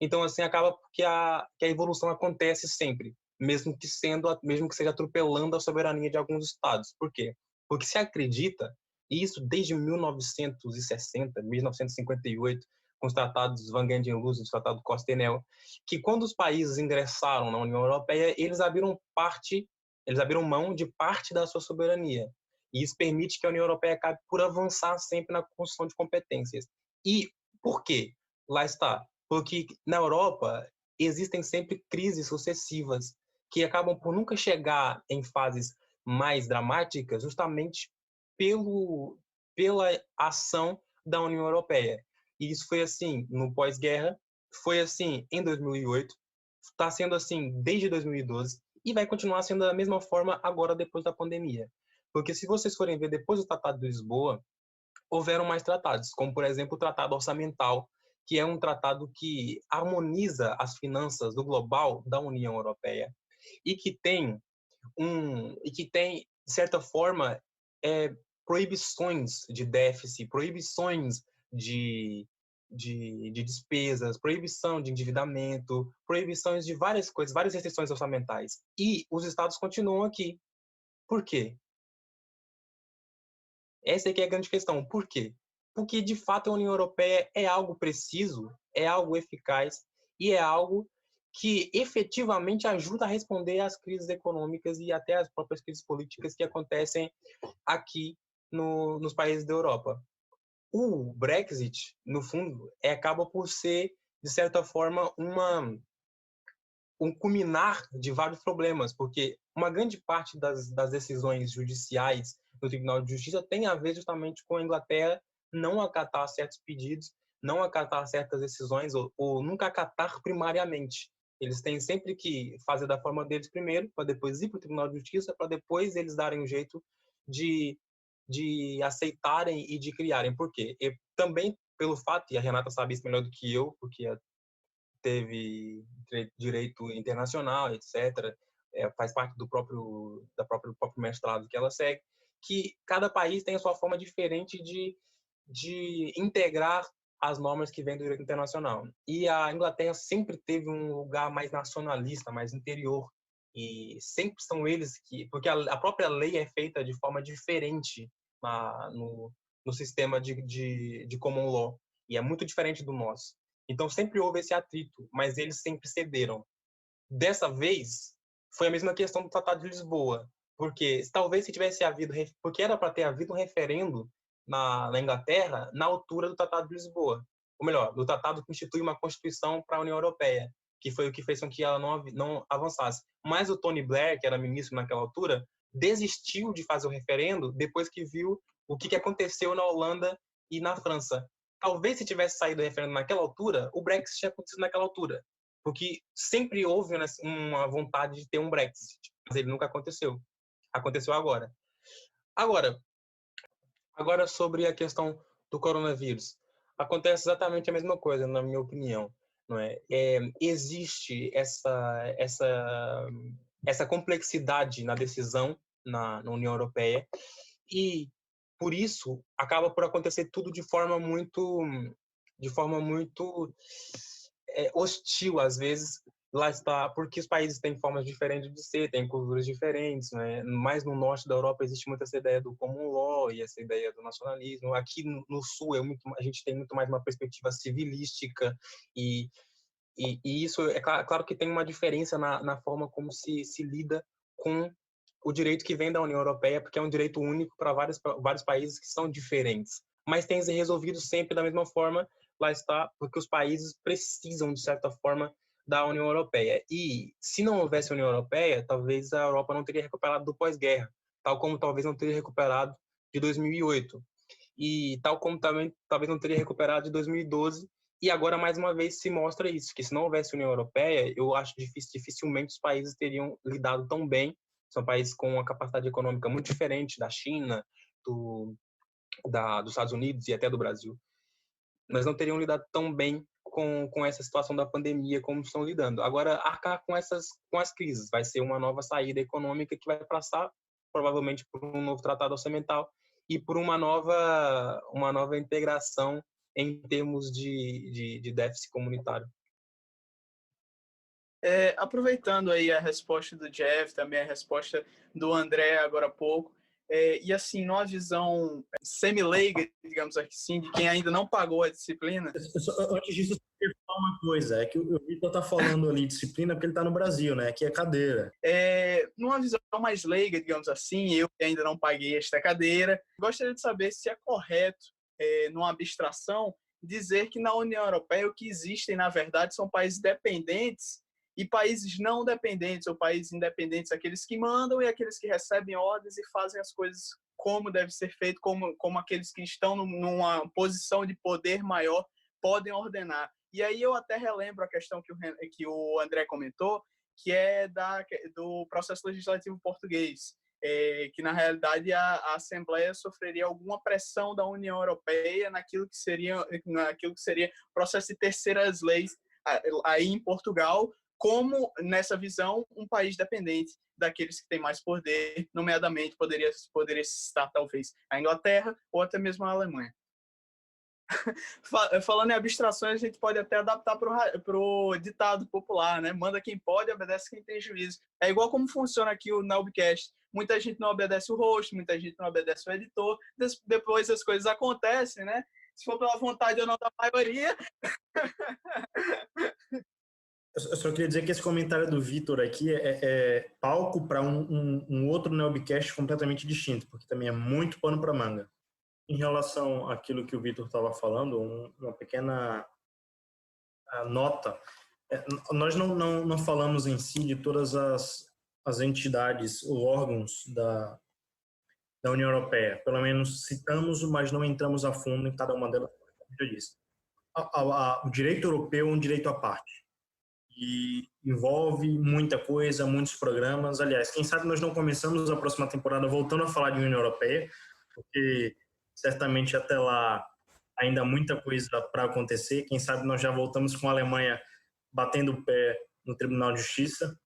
então assim acaba que a evolução acontece sempre, mesmo que seja atropelando a soberania de alguns estados. Por quê? Porque se acredita, e isso desde 1960, 1958, com os tratados Van Gend-Luz e o tratado Costa-Enel, que quando os países ingressaram na União Europeia, eles abriram mão de parte da sua soberania. E isso permite que a União Europeia acabe por avançar sempre na construção de competências. E por quê? Lá está. Porque na Europa existem sempre crises sucessivas que acabam por nunca chegar em fases mais dramáticas justamente pela ação da União Europeia. E isso foi assim no pós-guerra, foi assim em 2008, está sendo assim desde 2012 e vai continuar sendo da mesma forma agora depois da pandemia. Porque se vocês forem ver, depois do Tratado de Lisboa, houveram mais tratados, como, por exemplo, o Tratado Orçamental, que é um tratado que harmoniza as finanças do global da União Europeia e que tem, de certa forma, proibições de déficit, proibições de despesas, proibição de endividamento, proibições de várias coisas, várias restrições orçamentais. E os estados continuam aqui. Por quê? Essa aqui é a grande questão. Por quê? Porque, de fato, a União Europeia é algo preciso, é algo eficaz e é algo que efetivamente ajuda a responder às crises econômicas e até às próprias crises políticas que acontecem aqui nos países da Europa. O Brexit, no fundo, acaba por ser, de certa forma, um culminar de vários problemas, porque uma grande parte das decisões judiciais do Tribunal de Justiça tem a ver justamente com a Inglaterra não acatar certos pedidos, não acatar certas decisões, ou nunca acatar primariamente. Eles têm sempre que fazer da forma deles primeiro, para depois ir para o Tribunal de Justiça, para depois eles darem um jeito de aceitarem e de criarem. Por quê? E também pelo fato, e a Renata sabe isso melhor do que eu, porque teve direito internacional, etc., faz parte do próprio mestrado que ela segue, que cada país tem a sua forma diferente de integrar as normas que vêm do direito internacional. E a Inglaterra sempre teve um lugar mais nacionalista, mais interior, e sempre são eles que... Porque a própria lei é feita de forma diferente no sistema de common law, e é muito diferente do nosso. Então sempre houve esse atrito, mas eles sempre cederam. Dessa vez, foi a mesma questão do Tratado de Lisboa, porque talvez se tivesse havido... Porque era para ter havido um referendo na Inglaterra na altura do Tratado de Lisboa. Ou melhor, do tratado que institui uma Constituição para a União Europeia, que foi o que fez com que ela não avançasse. Mas o Tony Blair, que era ministro naquela altura, desistiu de fazer o referendo depois que viu o que aconteceu na Holanda e na França. Talvez se tivesse saído o referendo naquela altura, o Brexit tinha acontecido naquela altura. Porque sempre houve uma vontade de ter um Brexit, mas ele nunca aconteceu. Aconteceu agora. Agora sobre a questão do coronavírus. Acontece exatamente a mesma coisa, na minha opinião. Não é? Existe essa complexidade na decisão na União Europeia e, por isso, acaba por acontecer tudo de forma muito hostil, às vezes. Lá está, porque os países têm formas diferentes de ser, têm culturas diferentes, né? Mais no norte da Europa existe muito essa ideia do common law e essa ideia do nacionalismo. Aqui no sul a gente tem muito mais uma perspectiva civilística e isso é claro que tem uma diferença na forma como se lida com o direito que vem da União Europeia, porque é um direito único para vários países que são diferentes, mas tem se resolvido sempre da mesma forma. Lá está, porque os países precisam, de certa forma, da União Europeia. E se não houvesse a União Europeia, talvez a Europa não teria recuperado do pós-guerra, tal como talvez não teria recuperado de 2008. E tal como também talvez não teria recuperado de 2012. E agora, mais uma vez, se mostra isso, que se não houvesse União Europeia, eu acho dificilmente os países teriam lidado tão bem. São países com uma capacidade econômica muito diferente da China, dos Estados Unidos e até do Brasil. Nós não teriam lidado tão bem com essa situação da pandemia como estão lidando. Agora, arcar com as crises vai ser uma nova saída econômica que vai passar, provavelmente, por um novo tratado orçamental e por uma nova integração em termos de déficit comunitário. Aproveitando aí a resposta do Jeff, também a resposta do André agora há pouco, e assim, numa visão semi-leiga, digamos assim, de quem ainda não pagou a disciplina... Antes disso, eu queria falar uma coisa, é que o Vitor está falando ali disciplina porque ele está no Brasil, né? Aqui é cadeira. Numa visão mais leiga, digamos assim, eu que ainda não paguei esta cadeira, gostaria de saber se é correto, numa abstração, dizer que na União Europeia o que existem, na verdade, são países dependentes e países não dependentes, ou países independentes, aqueles que mandam e aqueles que recebem ordens e fazem as coisas como deve ser feito, como aqueles que estão numa posição de poder maior podem ordenar. E aí eu até relembro a questão que o André comentou, que é do processo legislativo português, que na realidade a Assembleia sofreria alguma pressão da União Europeia naquilo que seria o processo de terceiras leis aí em Portugal, como, nessa visão, um país dependente daqueles que têm mais poder, nomeadamente poderia citar talvez a Inglaterra ou até mesmo a Alemanha. Falando em abstrações, a gente pode até adaptar para o ditado popular, né? Manda quem pode, obedece quem tem juízo. É igual como funciona aqui o Nelbcast. Muita gente não obedece o host, muita gente não obedece o editor, depois as coisas acontecem, né? Se for pela vontade ou não da maioria... Eu só queria dizer que esse comentário do Vitor aqui é palco para um outro Nelbcast completamente distinto, porque também é muito pano para manga. Em relação àquilo que o Vitor estava falando, uma pequena nota. Nós não falamos em si de todas as entidades ou órgãos da União Europeia. Pelo menos citamos, mas não entramos a fundo em cada uma delas, como eu disse. O direito europeu é um direito à parte e envolve muita coisa, muitos programas. Aliás, quem sabe nós não começamos a próxima temporada voltando a falar de União Europeia, porque certamente até lá ainda há muita coisa para acontecer. Quem sabe nós já voltamos com a Alemanha batendo o pé no Tribunal de Justiça.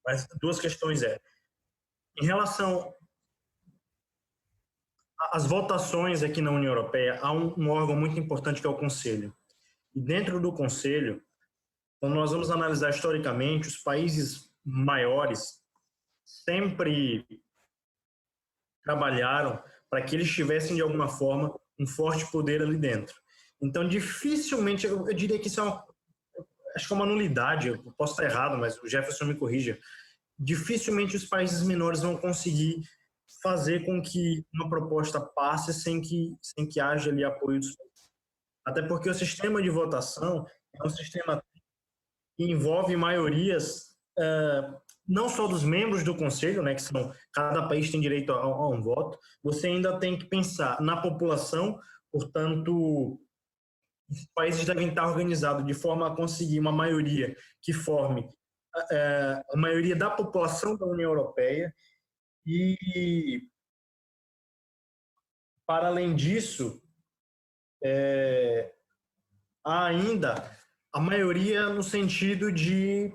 Mas duas questões em relação às votações aqui na União Europeia, há um órgão muito importante que é o Conselho. E dentro do Conselho, quando nós vamos analisar historicamente, os países maiores sempre trabalharam para que eles tivessem, de alguma forma, um forte poder ali dentro. Então, dificilmente, eu diria que isso acho que é uma nulidade, eu posso estar errado, mas o Jefferson me corrija, dificilmente os países menores vão conseguir fazer com que uma proposta passe sem que haja ali apoio dos países. Até porque o sistema de votação é um sistema que envolve maiorias não só dos membros do Conselho, né, que cada país tem direito a um voto, você ainda tem que pensar na população, portanto, os países devem estar organizados de forma a conseguir uma maioria que forme a maioria da população da União Europeia e, para além disso, há ainda a maioria no sentido de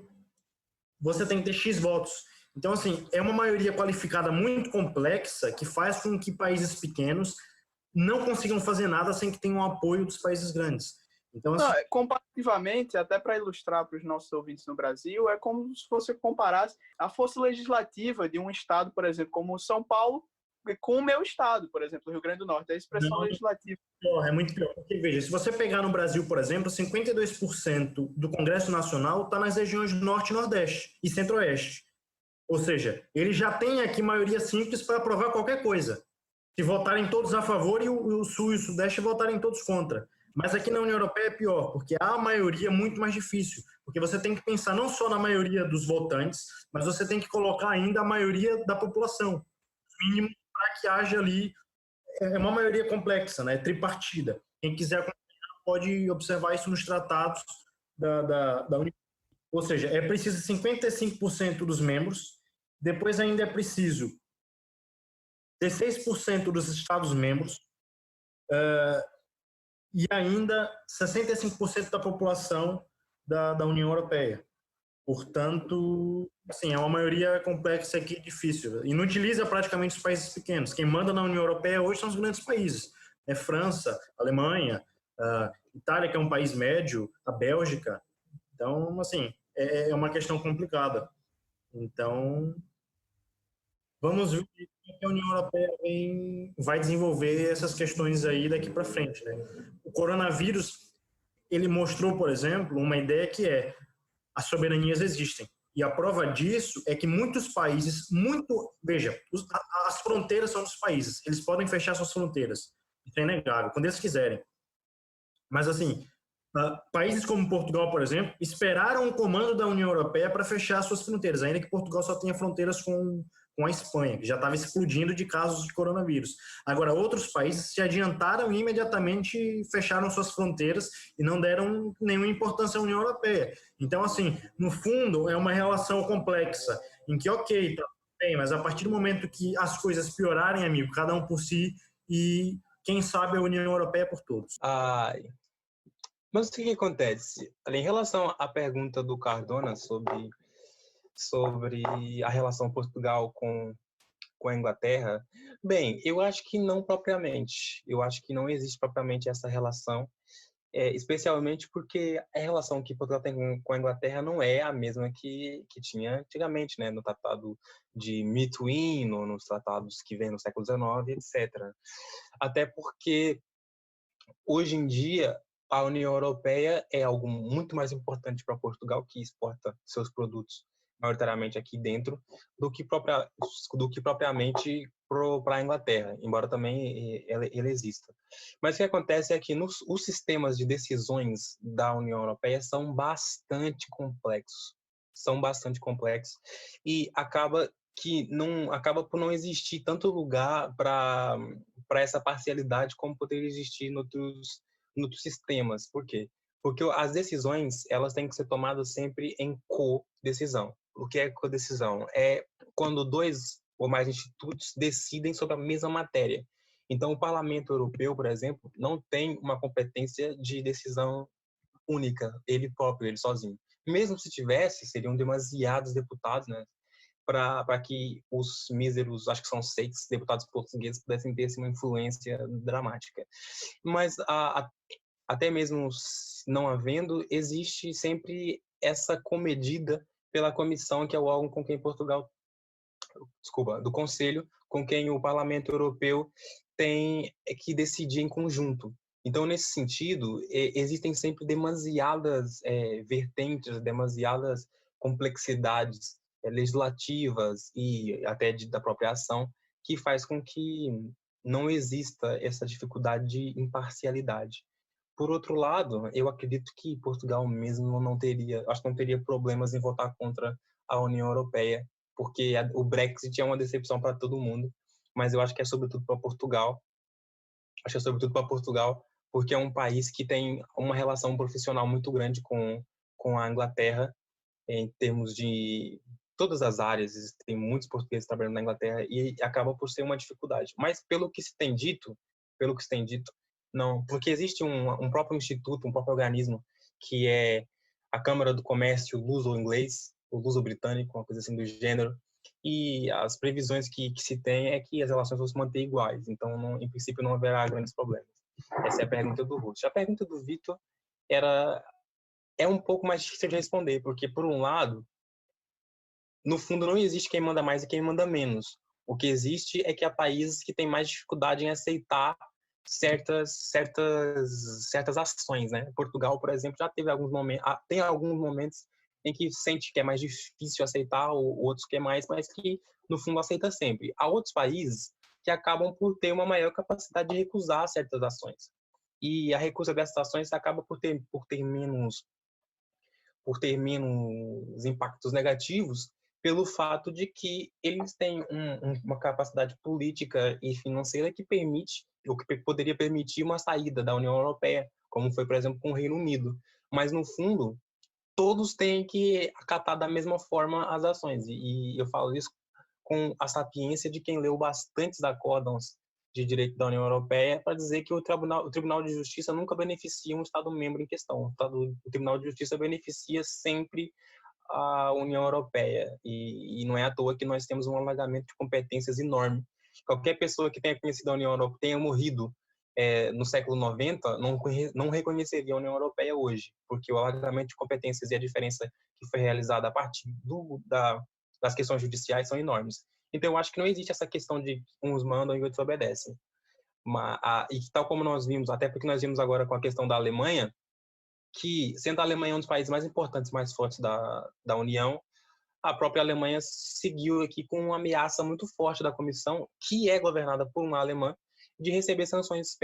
você tem que ter X votos. Então, assim, é uma maioria qualificada muito complexa que faz com que países pequenos não consigam fazer nada sem que tenham o apoio dos países grandes. Então, assim, comparativamente, até para ilustrar para os nossos ouvintes no Brasil, é como se você comparasse a força legislativa de um estado, por exemplo, como São Paulo, com o meu estado, por exemplo, o Rio Grande do Norte, a expressão legislativa. É muito pior. Porque, veja, se você pegar no Brasil, por exemplo, 52% do Congresso Nacional está nas regiões Norte, Nordeste e Centro-Oeste. Ou seja, ele já tem aqui maioria simples para aprovar qualquer coisa. Se votarem todos a favor e o Sul e o Sudeste votarem todos contra. Mas aqui na União Europeia é pior, porque a maioria é muito mais difícil. Porque você tem que pensar não só na maioria dos votantes, mas você tem que colocar ainda a maioria da população. Mínimo para que haja ali uma maioria complexa, né, tripartida. Quem quiser pode observar isso nos tratados da União. Ou seja, é preciso 55% dos membros, depois ainda é preciso 16% dos Estados-membros e ainda 65% da população da União Europeia. Portanto, assim, é uma maioria complexa aqui, difícil. Inutiliza praticamente os países pequenos. Quem manda na União Europeia hoje são os grandes países. França, Alemanha, Itália, que é um país médio, a Bélgica. Então, assim, é uma questão complicada. Então, vamos ver como a União Europeia vai desenvolver essas questões aí daqui para frente, né? O coronavírus, ele mostrou, por exemplo, uma ideia que as soberanias existem. E a prova disso é que muitos países, veja, as fronteiras são dos países, eles podem fechar suas fronteiras, isso é inegável, quando eles quiserem. Mas, assim, países como Portugal, por exemplo, esperaram o comando da União Europeia para fechar suas fronteiras, ainda que Portugal só tenha fronteiras com a Espanha, que já estava explodindo de casos de coronavírus. Agora, outros países se adiantaram e imediatamente fecharam suas fronteiras e não deram nenhuma importância à União Europeia. Então, assim, no fundo, é uma relação complexa, em que, ok, tá bem, mas a partir do momento que as coisas piorarem, amigo, cada um por si, e quem sabe a União Europeia por todos. Mas o que acontece? Em relação à pergunta do Cardona sobre a relação Portugal com a Inglaterra, bem, eu acho que não propriamente. Eu acho que não existe propriamente essa relação, especialmente porque a relação que Portugal tem com a Inglaterra não é a mesma que tinha antigamente, né, no Tratado de Methuen, nos tratados que vêm no século XIX, etc. Até porque, hoje em dia, a União Europeia é algo muito mais importante para Portugal, que exporta seus produtos maioritariamente aqui dentro, do que propriamente para a Inglaterra, embora também ele exista. Mas o que acontece é que os sistemas de decisões da União Europeia são bastante complexos, e acaba que não acaba por não existir tanto lugar para essa parcialidade como poderia existir em outros sistemas. Por quê? Porque as decisões, elas têm que ser tomadas sempre em co-decisão. O que é co-decisão? É quando dois ou mais institutos decidem sobre a mesma matéria. Então, o Parlamento Europeu, por exemplo, não tem uma competência de decisão única, ele próprio, ele sozinho. Mesmo se tivesse, seriam demasiados deputados, né, para que os míseros, acho que são 6 deputados portugueses, pudessem ter uma influência dramática. Mas até mesmo não havendo, existe sempre essa comedida pela comissão, que é o órgão com quem do Conselho, com quem o Parlamento Europeu tem que decidir em conjunto. Então, nesse sentido, existem sempre demasiadas vertentes, demasiadas complexidades legislativas e até da própria ação, que faz com que não exista essa dificuldade de imparcialidade. Por outro lado, eu acredito que Portugal mesmo não teria problemas em votar contra a União Europeia, porque o Brexit é uma decepção para todo mundo, mas eu acho que é sobretudo para Portugal. Acho que é sobretudo para Portugal, porque é um país que tem uma relação profissional muito grande com a Inglaterra, em termos de todas as áreas. Tem muitos portugueses trabalhando na Inglaterra e acaba por ser uma dificuldade. Mas pelo que se tem dito, não, porque existe um próprio instituto, um próprio organismo, que é a Câmara do Comércio Luso-Inglês, ou Luso-Britânico, uma coisa assim do gênero, e as previsões que se tem é que as relações vão se manter iguais, então, em princípio, não haverá grandes problemas. Essa é a pergunta do Ruth. A pergunta do Vitor é um pouco mais difícil de responder, porque, por um lado, no fundo, não existe quem manda mais e quem manda menos. O que existe é que há países que têm mais dificuldade em aceitar certas ações, né? Portugal, por exemplo, já teve tem alguns momentos em que sente que é mais difícil aceitar, ou outros que é mais, mas que, no fundo, aceita sempre. Há outros países que acabam por ter uma maior capacidade de recusar certas ações. E a recusa dessas ações acaba por ter menos impactos negativos, pelo fato de que eles têm uma capacidade política e financeira que permite, ou que poderia permitir uma saída da União Europeia, como foi, por exemplo, com o Reino Unido. Mas, no fundo, todos têm que acatar da mesma forma as ações. E eu falo isso com a sapiência de quem leu bastantes acórdãos de direito da União Europeia para dizer que o Tribunal de Justiça nunca beneficia um Estado-membro em questão. O Tribunal de Justiça beneficia sempre a União Europeia. E não é à toa que nós temos um alargamento de competências enorme. Qualquer pessoa que tenha conhecido a União Europeia, tenha morrido no século 90, não reconheceria a União Europeia hoje, porque o alargamento de competências e a diferença que foi realizada a partir das questões judiciais são enormes. Então, eu acho que não existe essa questão de uns mandam e outros obedecem. E tal como nós vimos, até porque nós vimos agora com a questão da Alemanha, que, sendo a Alemanha um dos países mais importantes, mais fortes da União, a própria Alemanha seguiu aqui com uma ameaça muito forte da Comissão, que é governada por uma alemã, de receber sanções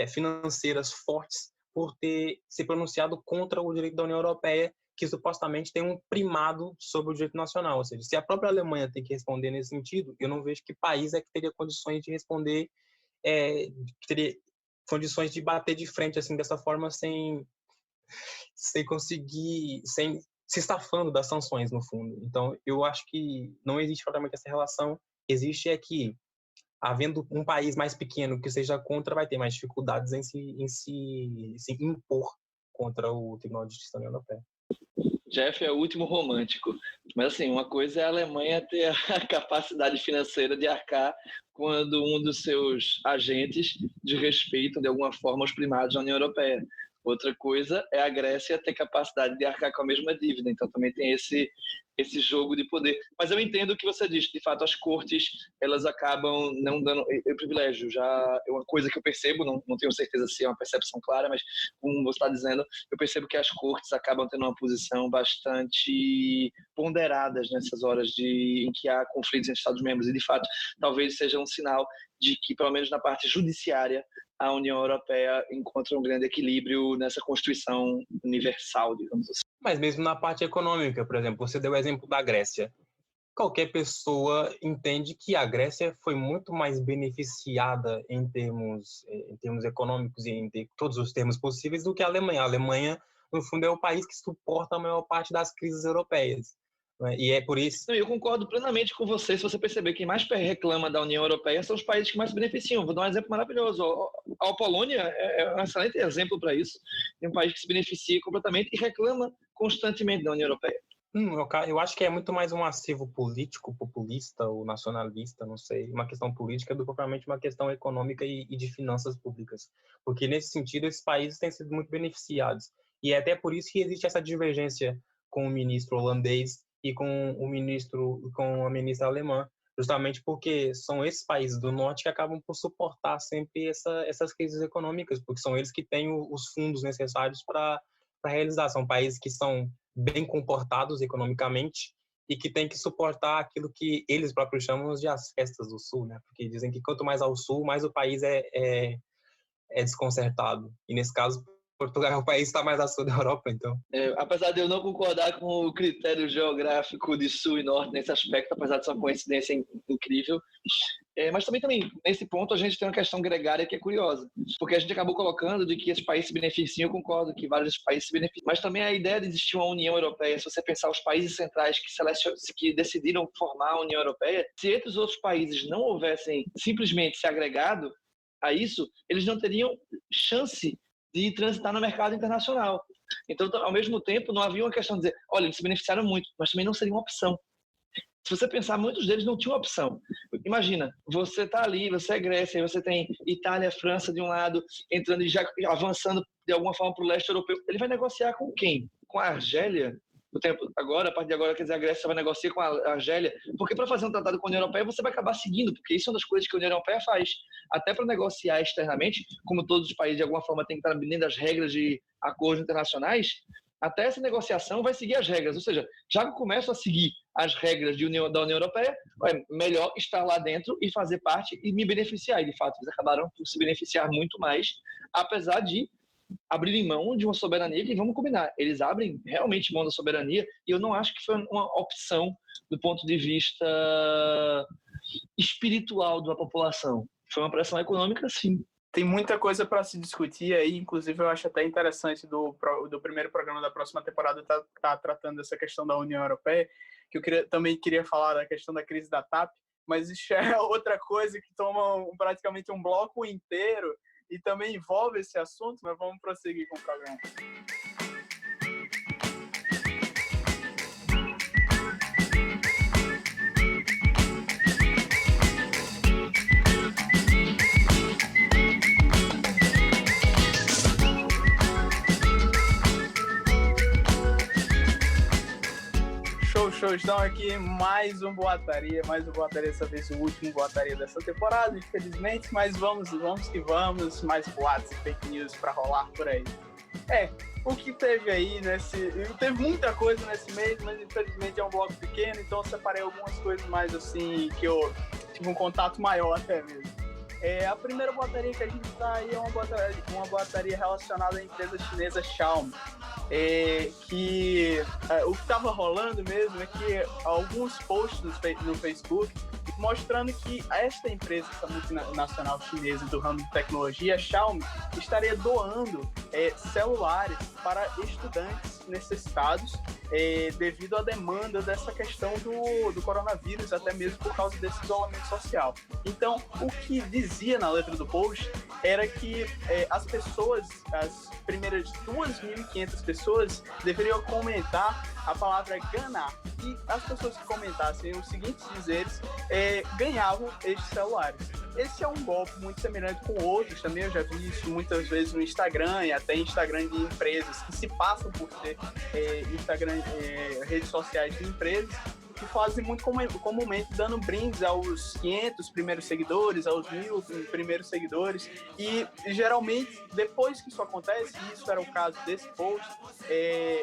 financeiras fortes por ter se pronunciado contra o direito da União Europeia, que supostamente tem um primado sobre o direito nacional. Ou seja, se a própria Alemanha tem que responder nesse sentido, eu não vejo que país é que teria condições de responder, teria condições de bater de frente assim dessa forma sem se estafando das sanções, no fundo. Então, eu acho que não existe propriamente essa relação. Existe é que, havendo um país mais pequeno que seja contra, vai ter mais dificuldades em se impor contra o Tribunal de Justiça da União Europeia. Jeff é o último romântico. Mas, assim, uma coisa é a Alemanha ter a capacidade financeira de arcar quando um dos seus agentes desrespeitam, de alguma forma, os primados da União Europeia. Outra coisa é a Grécia ter capacidade de arcar com a mesma dívida. Então, também tem esse jogo de poder. Mas eu entendo o que você diz. De fato, as cortes, elas acabam não dando privilégio. É uma coisa que eu percebo, não tenho certeza se é uma percepção clara, mas como você está dizendo, eu percebo que as cortes acabam tendo uma posição bastante ponderadas nessas horas em que há conflitos entre Estados-membros. E, de fato, talvez seja um sinal de que, pelo menos na parte judiciária, a União Europeia encontra um grande equilíbrio nessa Constituição universal, digamos assim. Mas mesmo na parte econômica, por exemplo, você deu o exemplo da Grécia. Qualquer pessoa entende que a Grécia foi muito mais beneficiada em termos econômicos e em todos os termos possíveis do que a Alemanha. A Alemanha, no fundo, é o país que suporta a maior parte das crises europeias, né? E é por isso... Não, eu concordo plenamente com você. Se você perceber, quem mais reclama da União Europeia são os países que mais se beneficiam. Vou dar um exemplo maravilhoso. A Polônia é um excelente exemplo para isso. É um país que se beneficia completamente e reclama constantemente da União Europeia. Eu acho que é muito mais um acervo político, populista ou nacionalista, não sei, uma questão política do que propriamente uma questão econômica e de finanças públicas. Porque, nesse sentido, esses países têm sido muito beneficiados. E é até por isso que existe essa divergência com o ministro holandês e com a ministra alemã, justamente porque são esses países do norte que acabam por suportar sempre essas crises econômicas, porque são eles que têm os fundos necessários para realizar. São países que são bem comportados economicamente e que têm que suportar aquilo que eles próprios chamam de as festas do sul, né? Porque dizem que quanto mais ao sul, mais o país é desconcertado. E nesse caso, Portugal é o país que está mais a sul da Europa, então. Apesar de eu não concordar com o critério geográfico de sul e norte nesse aspecto, apesar de ser uma coincidência incrível, mas também, nesse ponto, a gente tem uma questão gregária que é curiosa, porque a gente acabou colocando de que esses países se beneficiam, eu concordo que vários países se beneficiam, mas também a ideia de existir uma União Europeia, se você pensar os países centrais que decidiram formar a União Europeia, se entre os outros países não houvessem simplesmente se agregado a isso, eles não teriam chance de transitar no mercado internacional. Então, ao mesmo tempo, não havia uma questão de dizer, olha, eles se beneficiaram muito, mas também não seria uma opção. Se você pensar, muitos deles não tinham opção. Imagina, você está ali, você é Grécia, você tem Itália, França de um lado, entrando e já avançando de alguma forma para o leste europeu. Ele vai negociar com quem? Com a Argélia? A partir de agora, quer dizer, a Grécia vai negociar com a Argélia, porque para fazer um tratado com a União Europeia você vai acabar seguindo, porque isso é uma das coisas que a União Europeia faz. Até para negociar externamente, como todos os países de alguma forma têm que estar dentro das regras de acordos internacionais, até essa negociação vai seguir as regras, ou seja, já que começam a seguir as regras da União Europeia, é melhor estar lá dentro e fazer parte e me beneficiar. E, de fato, eles acabaram por se beneficiar muito mais, apesar de abrirem mão de uma soberania que, vamos combinar, eles abrem realmente mão da soberania e eu não acho que foi uma opção do ponto de vista espiritual da população. Foi uma pressão econômica, sim. Tem muita coisa para se discutir aí, inclusive eu acho até interessante do primeiro programa da próxima temporada tá tratando dessa questão da União Europeia, que eu também queria falar da questão da crise da TAP, mas isso é outra coisa que toma praticamente um bloco inteiro e também envolve esse assunto, mas vamos prosseguir com o programa. Show, estão aqui mais um Boataria dessa vez o último Boataria dessa temporada, infelizmente, mas vamos que vamos, mais boatos e fake news pra rolar por aí. O que teve aí teve muita coisa nesse mês, mas infelizmente é um bloco pequeno, então eu separei algumas coisas mais assim, que eu tive um contato maior até mesmo. A primeira boataria que a gente está aí é uma boataria relacionada à empresa chinesa Xiaomi. O que estava rolando mesmo é que alguns posts no Facebook mostrando que esta empresa, essa multinacional chinesa do ramo de tecnologia, a Xiaomi, estaria doando celulares para estudantes necessitados devido à demanda dessa questão do coronavírus, até mesmo por causa desse isolamento social. Então, o que dizia na letra do post era que as primeiras 2.500 pessoas deveriam comentar a palavra ganar, e as pessoas que comentassem os seguintes dizeres ganhavam estes celulares. Esse é um golpe muito semelhante com outros também, eu já vi isso muitas vezes no Instagram e até Instagram de empresas que se passam por ser redes sociais de empresas, que fazem muito comumente dando brindes aos 500 primeiros seguidores, aos 1.000 primeiros seguidores, e geralmente depois que isso acontece, e isso era o caso desse post,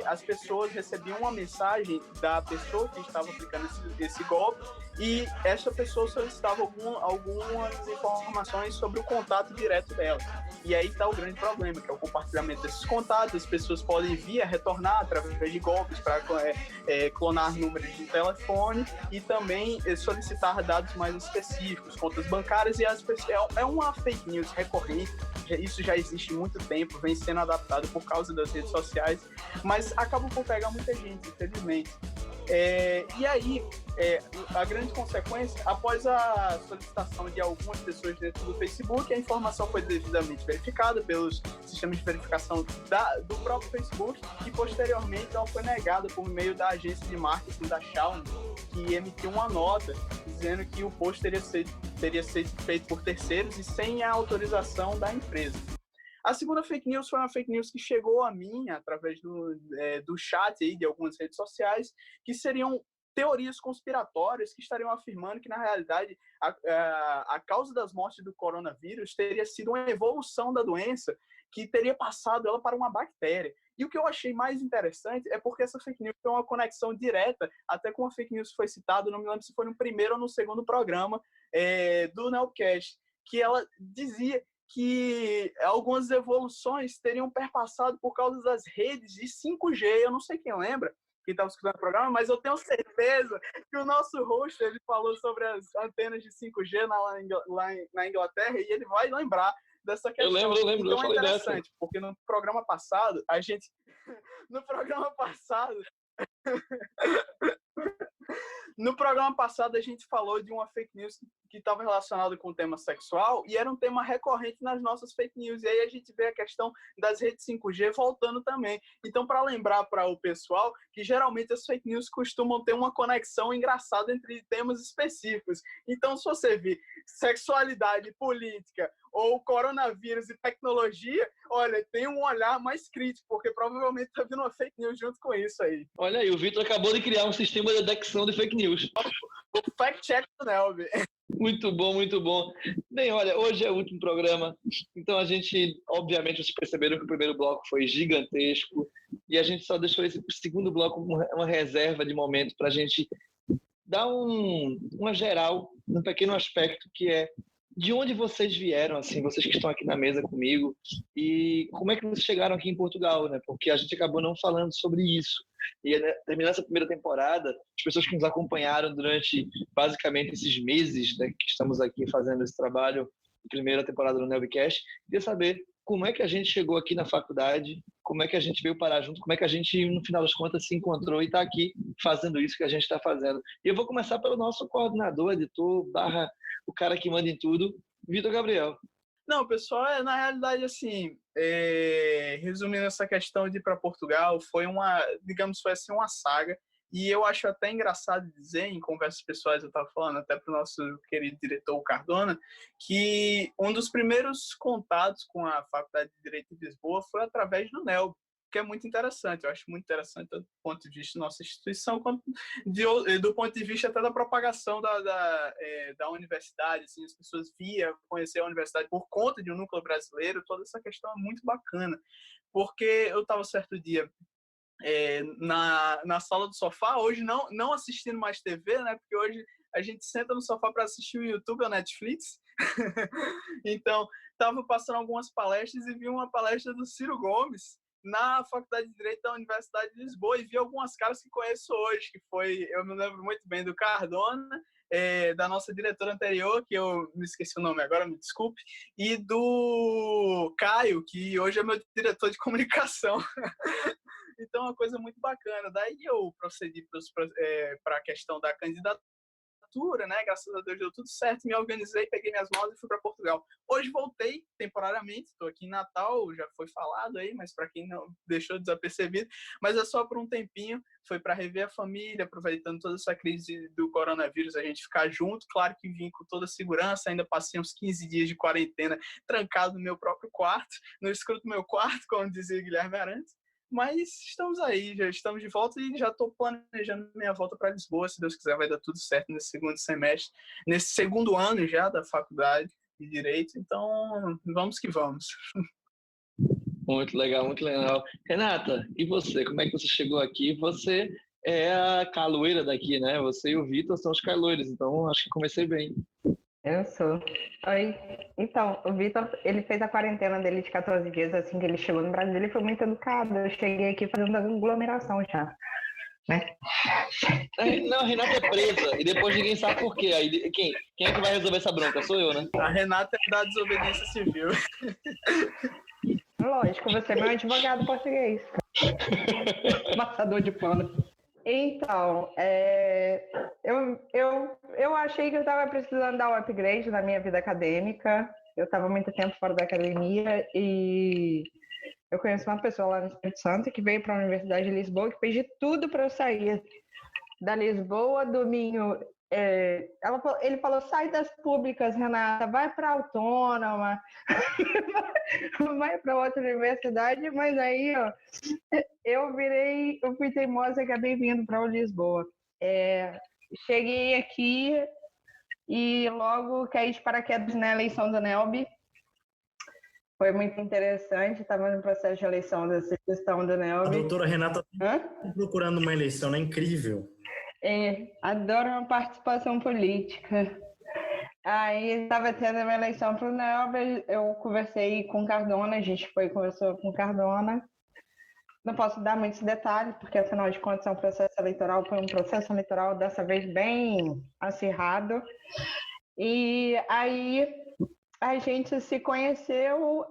as pessoas recebiam uma mensagem da pessoa que estava aplicando esse golpe e essa pessoa solicitava algumas informações sobre o contato direto dela. E aí está o grande problema, que é o compartilhamento desses contatos. As pessoas podem vir a retornar através de golpes para clonar números de telefone e também solicitar dados mais específicos, contas bancárias, e é uma fake news recorrente. Isso já existe há muito tempo, vem sendo adaptado por causa das redes sociais, mas acaba por pegar muita gente, infelizmente. E aí, a grande consequência, após a solicitação de algumas pessoas dentro do Facebook, a informação foi devidamente verificada pelos sistemas de verificação do próprio Facebook e, posteriormente, ela foi negada por meio da agência de marketing da Xiaomi, que emitiu uma nota dizendo que o post teria sido feito por terceiros e sem a autorização da empresa. A segunda fake news foi uma fake news que chegou a mim através do chat aí de algumas redes sociais, que seriam teorias conspiratórias que estariam afirmando que, na realidade, a causa das mortes do coronavírus teria sido uma evolução da doença que teria passado ela para uma bactéria. E o que eu achei mais interessante é porque essa fake news tem uma conexão direta até com a fake news que foi citada, não me lembro se foi no primeiro ou no segundo programa do Nelcast, que ela dizia que algumas evoluções teriam perpassado por causa das redes de 5G. Eu não sei quem lembra, quem estava escutando o programa, mas eu tenho certeza que o nosso host ele falou sobre as antenas de 5G lá na Inglaterra, e ele vai lembrar dessa questão. Eu lembro. Então eu falei interessante, dessa. porque no programa passado, No programa passado, a gente falou de uma fake news que estava relacionada com o tema sexual e era um tema recorrente nas nossas fake news. E aí a gente vê a questão das redes 5G voltando também. Então, para lembrar para o pessoal que geralmente as fake news costumam ter uma conexão engraçada entre temas específicos. Então, se você vir sexualidade, política ou coronavírus e tecnologia, olha, tem um olhar mais crítico, porque provavelmente está vindo uma fake news junto com isso aí. Olha aí, o Vitor acabou de criar um sistema de detecção de fake news. O fact-check do Nelby. Muito bom, muito bom. Bem, olha, hoje é o último programa, então a gente, obviamente, vocês perceberam que o primeiro bloco foi gigantesco e a gente só deixou esse segundo bloco uma reserva de momento para a gente dar uma geral, um pequeno aspecto que é de onde vocês vieram, assim, vocês que estão aqui na mesa comigo, e como é que vocês chegaram aqui em Portugal, né? Porque a gente acabou não falando sobre isso. E, né, terminando essa primeira temporada, as pessoas que nos acompanharam durante, basicamente, esses meses, né, que estamos aqui fazendo esse trabalho, primeira temporada do Nelbcast, queria saber como é que a gente chegou aqui na faculdade, como é que a gente veio parar junto, como é que a gente, no final das contas, se encontrou e está aqui fazendo isso que a gente está fazendo. E eu vou começar pelo nosso coordenador, editor, o cara que manda em tudo, Vitor Gabriel. Não, pessoal, na realidade, assim, resumindo essa questão de ir para Portugal, foi assim, uma saga. E eu acho até engraçado dizer, em conversas pessoais, eu estava falando até para o nosso querido diretor Cardona, que um dos primeiros contatos com a Faculdade de Direito de Lisboa foi através do NELB, que é muito interessante. Eu acho muito interessante tanto do ponto de vista da nossa instituição, quanto do ponto de vista até da propagação da universidade. Assim, as pessoas conhecer a universidade por conta de um núcleo brasileiro. Toda essa questão é muito bacana, porque eu estava certo dia na sala do sofá, hoje não assistindo mais TV, né? Porque hoje a gente senta no sofá para assistir o YouTube ou Netflix. Então, estava passando algumas palestras e vi uma palestra do Ciro Gomes na Faculdade de Direito da Universidade de Lisboa, e vi algumas caras que conheço hoje, eu me lembro muito bem do Cardona, da nossa diretora anterior, que eu me esqueci o nome agora, me desculpe, e do Caio, que hoje é meu diretor de comunicação. Então, é uma coisa muito bacana. Daí eu procedi para a questão da candidatura, né? Graças a Deus deu tudo certo, me organizei, peguei minhas malas e fui para Portugal. Hoje voltei temporariamente, estou aqui em Natal, já foi falado aí, mas para quem não deixou desapercebido, mas é só por um tempinho, foi para rever a família, aproveitando toda essa crise do coronavírus, a gente ficar junto. Claro que vim com toda a segurança, ainda passei uns 15 dias de quarentena trancado no meu próprio quarto, no escuro do meu quarto, como dizia Guilherme Arantes. Mas estamos aí, já estamos de volta e já estou planejando minha volta para Lisboa. Se Deus quiser, vai dar tudo certo nesse segundo semestre, nesse segundo ano já da faculdade de Direito. Então, vamos que vamos. Muito legal, muito legal. Renata, e você? Como é que você chegou aqui? Você é a caloeira daqui, né? Você e o Vitor são os caloiros, então acho que comecei bem. Eu sou. Oi. Então, o Vitor, ele fez a quarentena dele de 14 dias assim que ele chegou no Brasil. Ele foi muito educado. Eu cheguei aqui fazendo aglomeração já, né? Não, a Renata é presa e depois ninguém sabe por quê. Aí, quem é que vai resolver essa bronca? Sou eu, né? A Renata é da desobediência civil. Lógico, você é meu advogado português. Passador de pano. Então, eu achei que eu estava precisando dar um upgrade na minha vida acadêmica. Eu estava muito tempo fora da academia e eu conheço uma pessoa lá no Espírito Santo que veio para a Universidade de Lisboa que fez de tudo para eu sair da Lisboa do Minho. Ele falou, sai das públicas, Renata, vai para a autônoma, vai para outra universidade, mas aí ó, eu fui teimosa e acabei vindo para Lisboa. Cheguei aqui e logo caí de paraquedas na eleição do NELB. Foi muito interessante, estava no processo de eleição dessa questão do NELB. A doutora Renata está procurando uma eleição, é incrível. Adoro uma participação política. Aí estava tendo uma eleição para o NELB, eu conversei com o Cardona, a gente conversou com o Cardona. Não posso dar muitos detalhes, porque afinal de contas o processo eleitoral foi um processo eleitoral dessa vez bem acirrado. E aí a gente se conheceu,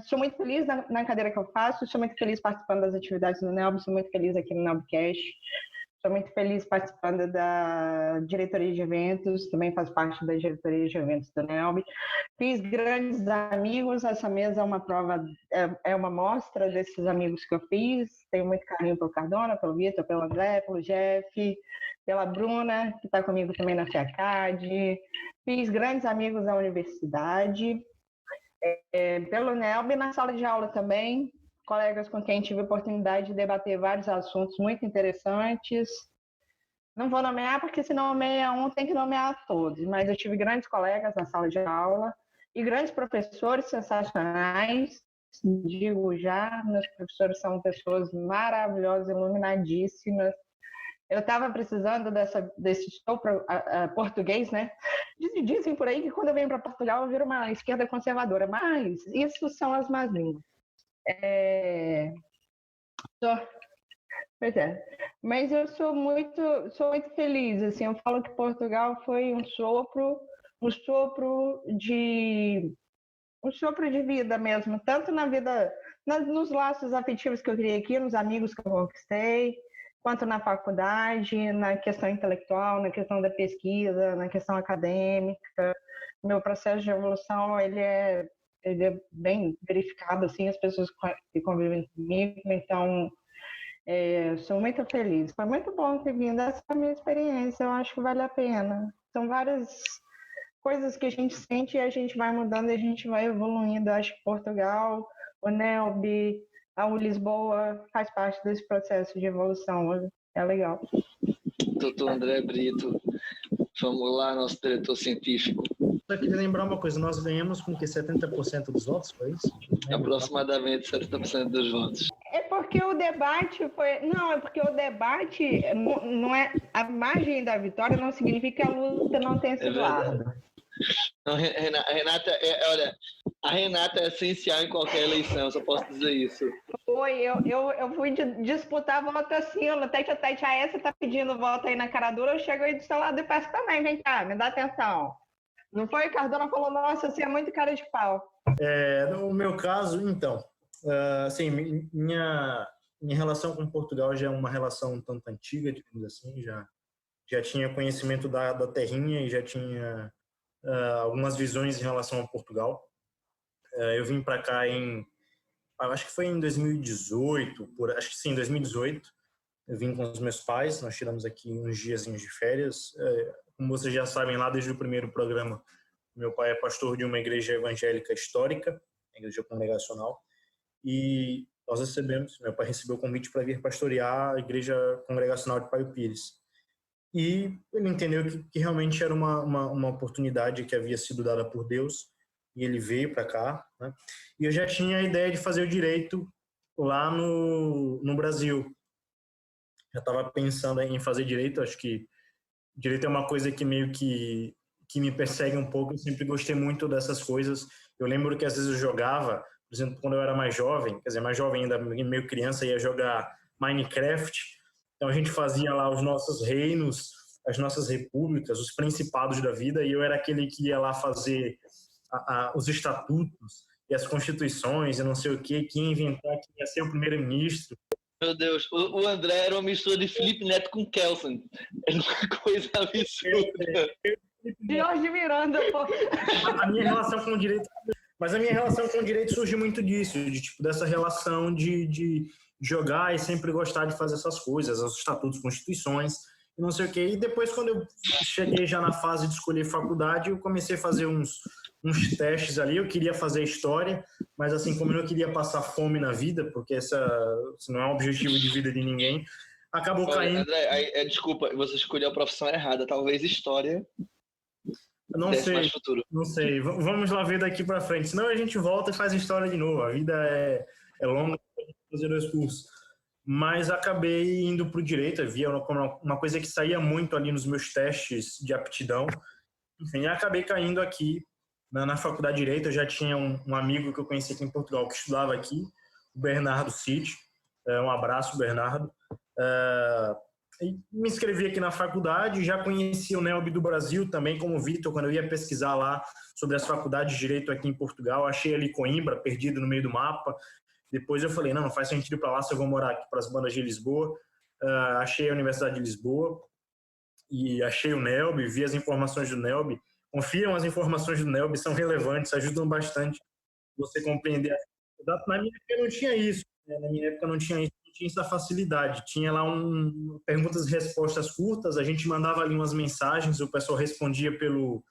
sou muito feliz na cadeira que eu faço, sou muito feliz participando das atividades do NELB, sou muito feliz aqui no NELBcast. Estou muito feliz participando da diretoria de eventos, também faço parte da diretoria de eventos do NELB. Fiz grandes amigos, essa mesa é uma prova, é uma mostra desses amigos que eu fiz. Tenho muito carinho pelo Cardona, pelo Vitor, pelo André, pelo Jeff, pela Bruna, que está comigo também na FIACAD. Fiz grandes amigos na universidade, pelo NELB, na sala de aula também. Colegas com quem tive a oportunidade de debater vários assuntos muito interessantes. Não vou nomear, porque se nomeia um, tem que nomear todos, mas eu tive grandes colegas na sala de aula e grandes professores sensacionais, digo já, meus professores são pessoas maravilhosas, iluminadíssimas. Eu estava precisando desse show português, né? Dizem por aí que quando eu venho para Portugal eu viro uma esquerda conservadora, mas isso são as más línguas. Pois é, mas eu sou muito feliz, assim, eu falo que Portugal foi um sopro de vida mesmo, tanto na vida, nos laços afetivos que eu criei aqui, nos amigos que eu conquistei, quanto na faculdade, na questão intelectual, na questão da pesquisa, na questão acadêmica. Meu processo de evolução, ele é bem verificado, assim, as pessoas que convivem comigo, então sou muito feliz. Foi muito bom ter vindo, essa é a minha experiência, eu acho que vale a pena. São várias coisas que a gente sente e a gente vai mudando e a gente vai evoluindo. Eu acho que Portugal, o NELB, a Lisboa faz parte desse processo de evolução, é legal. Doutor André Brito, vamos lá, nosso diretor científico. Só queria lembrar uma coisa, nós ganhamos com que 70% dos votos, foi isso? Aproximadamente 70% dos votos. É porque o debate foi... Não, é porque o debate não é... A margem da vitória não significa que a luta não tenha sido árdua. Não, Renata, olha, a Renata é essencial em qualquer eleição, só posso dizer isso. Eu fui disputar voto assim, no tete-a-tete, a essa tá pedindo voto aí na cara dura, eu chego aí do seu lado e peço também, vem cá, me dá atenção. Não foi? Cardona falou, nossa, você é muito cara de pau. No meu caso, então, assim, minha relação com Portugal já é uma relação um tanto antiga, digamos assim, já tinha conhecimento da terrinha e já tinha algumas visões em relação a Portugal. Eu vim para cá acho que foi em 2018, acho que sim, 2018. Eu vim com os meus pais, nós tiramos aqui uns diazinhos de férias. Como vocês já sabem, lá desde o primeiro programa, meu pai é pastor de uma igreja evangélica histórica, a igreja congregacional, e meu pai recebeu o convite para vir pastorear a igreja congregacional de Paio Pires. E ele entendeu que realmente era uma oportunidade que havia sido dada por Deus, e ele veio para cá, né? E eu já tinha a ideia de fazer o direito lá no Brasil. já estava pensando em fazer direito. Acho que direito é uma coisa que meio que me persegue um pouco. Eu sempre gostei muito dessas coisas. Eu lembro que às vezes eu jogava, por exemplo, quando eu era mais jovem, quer dizer, mais jovem ainda, meio criança, ia jogar Minecraft. Então a gente fazia lá os nossos reinos, as nossas repúblicas, os principados da vida, e eu era aquele que ia lá fazer os estatutos e as constituições e não sei o que ia inventar que ia ser o primeiro-ministro. Meu Deus, o André era uma mistura de Felipe Neto com Kelsen. Era uma coisa absurda. Jorge Miranda, pô. A minha relação com o direito... Mas a minha relação com o direito surge muito disso, dessa relação de jogar e sempre gostar de fazer essas coisas, os estatutos, constituições, e não sei o quê. E depois, quando eu cheguei já na fase de escolher faculdade, eu comecei a fazer uns testes ali. Eu queria fazer história, mas assim, como eu não queria passar fome na vida, porque esse não é um objetivo de vida de ninguém, acabou caindo... André, desculpa, você escolheu a profissão errada. Talvez história... Não sei. Vamos lá ver daqui para frente. Senão a gente volta e faz história de novo. A vida é longa, fazer 2 cursos. Mas acabei indo para o direito. Havia uma coisa que saía muito ali nos meus testes de aptidão. Enfim, acabei caindo aqui na faculdade de Direito. Eu já tinha um amigo que eu conheci aqui em Portugal que estudava aqui, o Bernardo Cid. Um abraço, Bernardo. Me inscrevi aqui na faculdade, já conheci o NELB do Brasil também, como o Vitor, quando eu ia pesquisar lá sobre as faculdades de Direito aqui em Portugal. Achei ali Coimbra, perdido no meio do mapa. Depois eu falei, não faz sentido ir para lá se eu vou morar aqui para as bandas de Lisboa. Achei a Universidade de Lisboa e achei o NELB, vi as informações do NELB. Confiram, as informações do NELB são relevantes, ajudam bastante você compreender. Na minha época não tinha isso, né? Na minha época não tinha isso. Tinha essa facilidade, tinha lá perguntas e respostas curtas, a gente mandava ali umas mensagens, o pessoal respondia pelo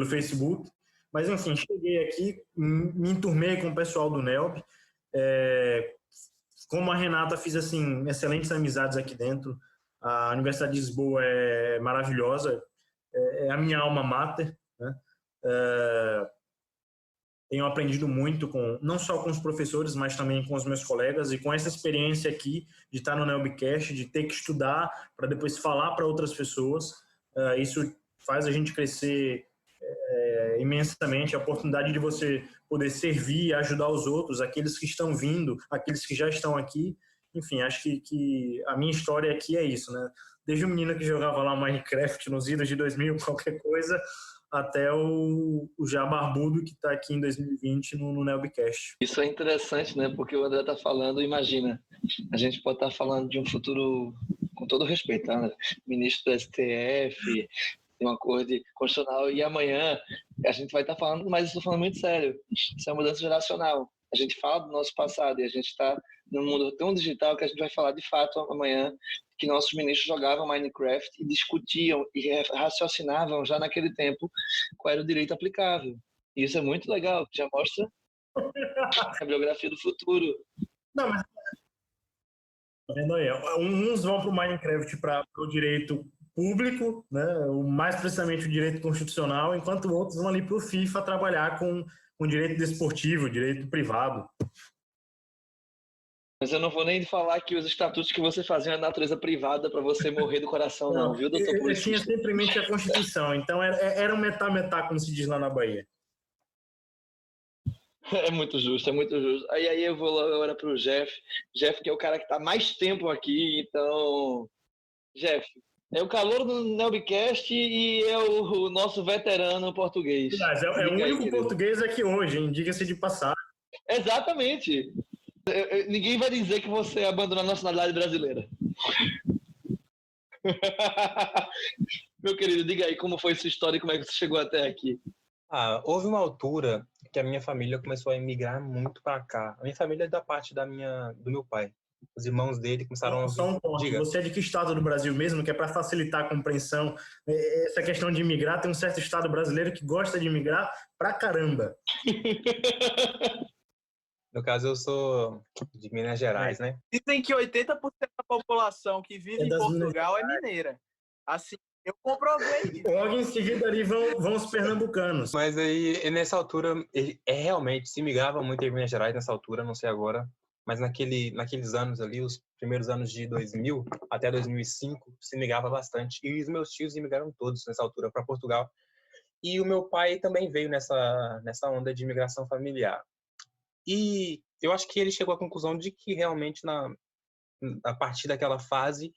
Facebook, mas enfim, cheguei aqui, me enturmei com o pessoal do NELB, como a Renata, fiz assim, excelentes amizades aqui dentro. A Universidade de Lisboa é maravilhosa, é a minha alma mater, né? Tenho aprendido muito, não só com os professores, mas também com os meus colegas, e com essa experiência aqui de estar no NELBcast, de ter que estudar para depois falar para outras pessoas. Isso faz a gente crescer imensamente, a oportunidade de você poder servir e ajudar os outros, aqueles que estão vindo, aqueles que já estão aqui. Enfim, acho que a minha história aqui é isso, né? Desde o menino que jogava lá Minecraft nos idos de 2000, qualquer coisa, até o já barbudo que está aqui em 2020 no NELBcast. Isso é interessante, né? Porque o André está falando, imagina, a gente pode estar falando de um futuro, com todo respeito, né? Ministro do STF, de uma corte constitucional, e amanhã a gente vai estar falando, mas estou falando muito sério, isso é uma mudança geracional. A gente fala do nosso passado e a gente está num mundo tão digital que a gente vai falar de fato amanhã que nossos ministros jogavam Minecraft e discutiam e raciocinavam já naquele tempo qual era o direito aplicável. E isso é muito legal, já mostra a biografia do futuro. Não, mas uns vão para o Minecraft para o direito público, né? Mais precisamente o direito constitucional, enquanto outros vão ali para o FIFA trabalhar com direito desportivo, direito privado. Mas eu não vou nem falar que os estatutos que você fazia na natureza privada para você morrer do coração, não, viu, doutor? Eu tinha simplesmente a Constituição, então era um metá-metá, como se diz lá na Bahia. É muito justo, é muito justo. Aí eu vou agora para o Jeff. Jeff, que é o cara que está mais tempo aqui, então... Jeff, é o calor do NELBcast e é o nosso veterano português. Aliás, é o único português aqui hoje, hein? Diga-se de passagem. Exatamente. Ninguém vai dizer que você abandonou a nacionalidade brasileira. Meu querido, diga aí como foi sua história e como é que você chegou até aqui. Houve uma altura que a minha família começou a emigrar muito para cá. A minha família é da parte do meu pai. Os irmãos dele começaram Só um ponto. Você é de que estado do Brasil mesmo? Que é para facilitar a compreensão. Essa questão de imigrar, tem um certo estado brasileiro que gosta de imigrar pra caramba. No caso, eu sou de Minas Gerais, né? Dizem que 80% da população que vive em Portugal é mineira. Assim, eu comprovei. Logo em seguida ali vão os pernambucanos. Mas aí, nessa altura, realmente se migrava muito em Minas Gerais, nessa altura, não sei agora. mas naqueles anos ali, os primeiros anos de 2000 até 2005, se migrava bastante. E os meus tios imigraram todos nessa altura para Portugal. E o meu pai também veio nessa onda de imigração familiar. E eu acho que ele chegou à conclusão de que realmente, a partir daquela fase,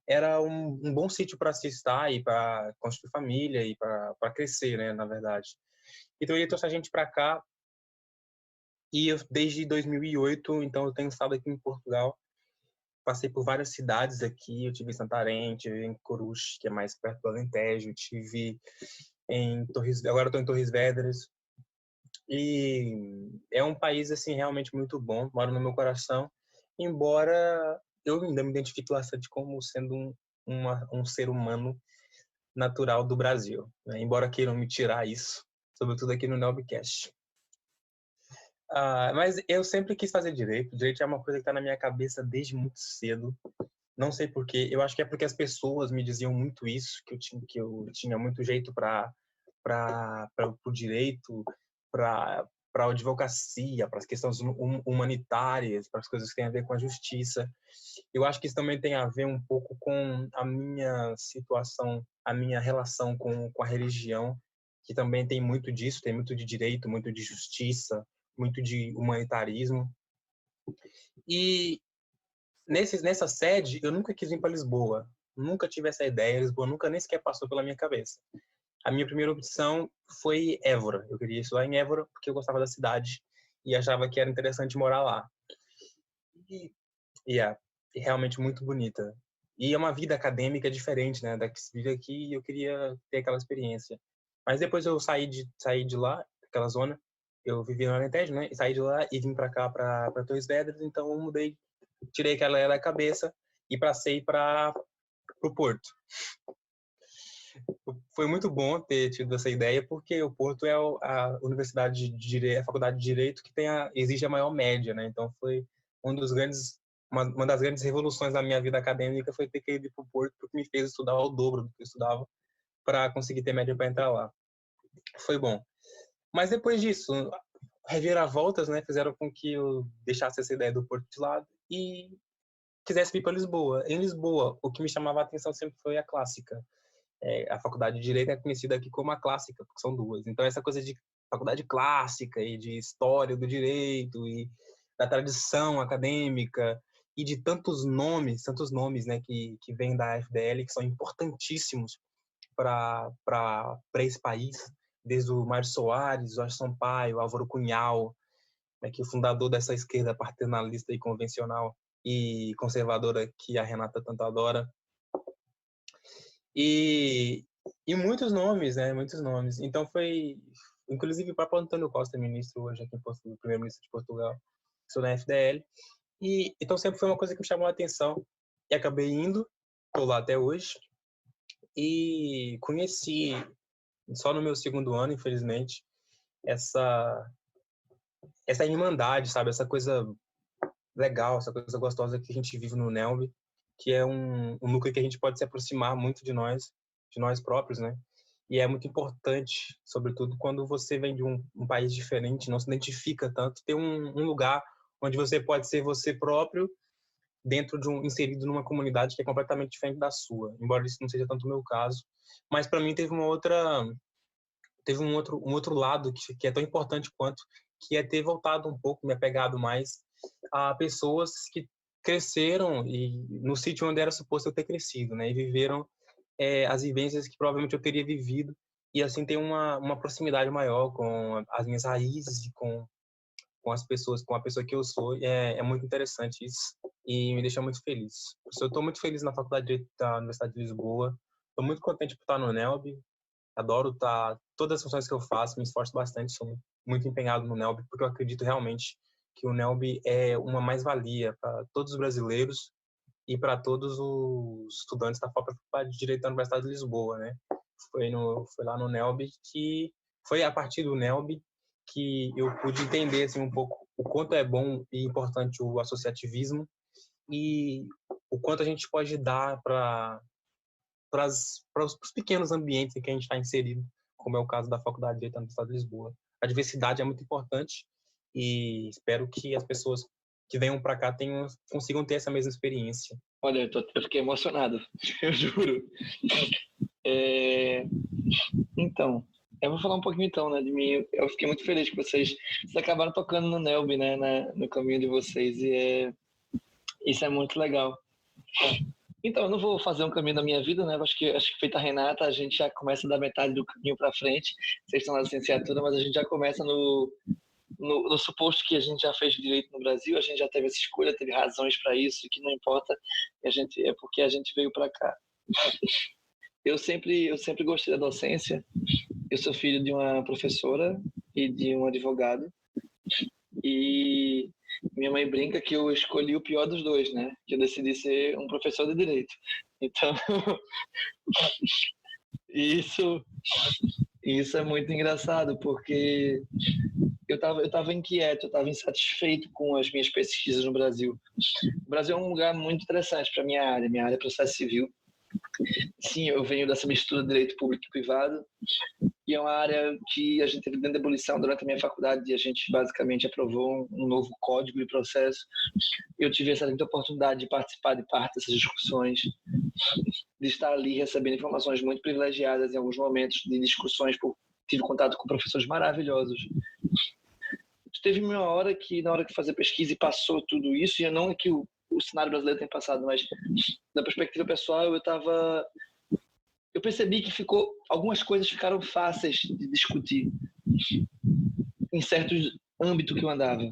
era um bom sítio para se estar e para construir família e para crescer, né, na verdade. Então ele trouxe a gente para cá e eu, desde 2008, então eu tenho estado aqui em Portugal. Passei por várias cidades aqui, eu tive em Santarém, tive em Coruche, que é mais perto do Alentejo, tive em Torres, agora estou em Torres Vedras. E é um país assim realmente muito bom, mora no meu coração, embora eu ainda me identifique bastante como sendo um ser humano natural do Brasil, né? Embora queiram me tirar isso, sobretudo aqui no Nelbcast. Mas eu sempre quis fazer direito. Direito é uma coisa que está na minha cabeça desde muito cedo. Não sei por quê. Eu acho que é porque as pessoas me diziam muito isso, que eu tinha muito jeito para o direito, para a advocacia, para as questões humanitárias, para as coisas que têm a ver com a justiça. Eu acho que isso também tem a ver um pouco com a minha situação, a minha relação com a religião, que também tem muito disso, tem muito de direito, muito de justiça, muito de humanitarismo. E nessa sede, eu nunca quis vir para Lisboa. Nunca tive essa ideia. Lisboa nunca nem sequer passou pela minha cabeça. A minha primeira opção foi Évora. Eu queria estudar em Évora porque eu gostava da cidade e achava que era interessante morar lá. E é realmente muito bonita. E é uma vida acadêmica diferente, né, da que se vive aqui, e eu queria ter aquela experiência. Mas depois eu saí de lá, daquela zona. Eu vivia no Alentejo, né? E saí de lá e vim para cá, para Torres Vedras. Então eu mudei, tirei aquela ideia da cabeça e passei para o Porto. Foi muito bom ter tido essa ideia, porque o Porto é a universidade de direito, a faculdade de direito que exige a maior média, né? Então foi uma das grandes revoluções da minha vida acadêmica foi ter que ir para o Porto, porque me fez estudar ao dobro do que eu estudava para conseguir ter média para entrar lá. Foi bom. Mas depois disso, reviravoltas, né, fizeram com que eu deixasse essa ideia do Porto de lado e quisesse vir para Lisboa. Em Lisboa, o que me chamava a atenção sempre foi a clássica. A faculdade de Direito é conhecida aqui como a clássica, porque são duas. Então, essa coisa de faculdade clássica e de história do direito e da tradição acadêmica e de tantos nomes, né, que vêm da FDL, que são importantíssimos para esse país, desde o Mário Soares, Jorge Sampaio, Álvaro Cunhal, né, que é o fundador dessa esquerda paternalista e convencional e conservadora que a Renata tanto adora. E muitos nomes, né? Muitos nomes. Então foi, inclusive, o próprio Antônio Costa, ministro hoje aqui em Portugal, primeiro-ministro de Portugal, sou na FDL. E então sempre foi uma coisa que me chamou a atenção. E acabei indo, estou lá até hoje. E conheci, só no meu segundo ano, infelizmente, essa irmandade, sabe? Essa coisa legal, essa coisa gostosa que a gente vive no NELB, que é um núcleo que a gente pode se aproximar muito de nós próprios, né? E é muito importante, sobretudo quando você vem de um país diferente, não se identifica tanto, ter um lugar onde você pode ser você próprio dentro inserido numa comunidade que é completamente diferente da sua, embora isso não seja tanto o meu caso. Mas para mim teve um outro lado que é tão importante quanto, que é ter voltado um pouco, me apegado mais a pessoas que cresceram e no sítio onde era suposto eu ter crescido, né? E viveram as vivências que provavelmente eu teria vivido, e assim ter uma proximidade maior com as minhas raízes e com as pessoas, com a pessoa que eu sou. É muito interessante isso e me deixa muito feliz. Eu estou muito feliz na Faculdade de Direito da Universidade de Lisboa, estou muito contente por estar no NELB, adoro todas as funções que eu faço, me esforço bastante, sou muito empenhado no NELB, porque eu acredito realmente que o NELB é uma mais-valia para todos os brasileiros e para todos os estudantes da Faculdade de Direito da Universidade de Lisboa, né? Foi lá no NELB que foi a partir do NELB que eu pude entender assim um pouco o quanto é bom e importante o associativismo e o quanto a gente pode dar para os pequenos ambientes em que a gente está inserido, como é o caso da Faculdade de Direito da Universidade de Lisboa. A diversidade é muito importante e espero que as pessoas que venham para cá consigam ter essa mesma experiência. Olha, eu fiquei emocionado, eu juro. Então, eu vou falar um pouquinho então, né, de mim. Eu fiquei muito feliz que vocês acabaram tocando no NELB, né, no caminho de vocês, e isso é muito legal. Então, eu não vou fazer um caminho da minha vida, né? Acho que feita a Renata, a gente já começa da metade do caminho para frente. Vocês estão na licenciatura, mas a gente já começa no suposto que a gente já fez direito no Brasil, a gente já teve essa escolha, teve razões para isso, que não importa, é porque a gente veio para cá. Eu sempre gostei da docência. Eu sou filho de uma professora e de um advogado. E minha mãe brinca que eu escolhi o pior dos dois, né? Que eu decidi ser um professor de direito. Então, isso é muito engraçado, porque eu estava inquieto, eu estava insatisfeito com as minhas pesquisas no Brasil. O Brasil é um lugar muito interessante para minha área é processo civil. Sim, eu venho dessa mistura de direito público e privado, e é uma área que a gente teve dentro da ebulição durante a minha faculdade, e a gente basicamente aprovou um novo código de processo. Eu tive essa linda oportunidade de participar de parte dessas discussões, de estar ali recebendo informações muito privilegiadas em alguns momentos de discussões, tive contato com professores maravilhosos. Teve uma hora que, na hora que fazer pesquisa e passou tudo isso, e não é que o cenário brasileiro tem passado, mas da perspectiva pessoal eu percebi que algumas coisas ficaram fáceis de discutir em certos âmbitos que eu andava,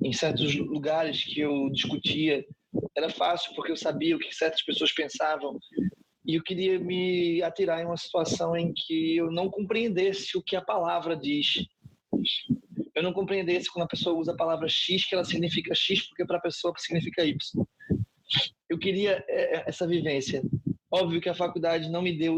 em certos lugares que eu discutia. Era fácil porque eu sabia o que certas pessoas pensavam, e eu queria me atirar em uma situação em que eu não compreendesse o que a palavra diz. Eu não compreendesse quando a pessoa usa a palavra X, que ela significa X, porque para a pessoa significa Y. Eu queria essa vivência. Óbvio que a faculdade não me deu,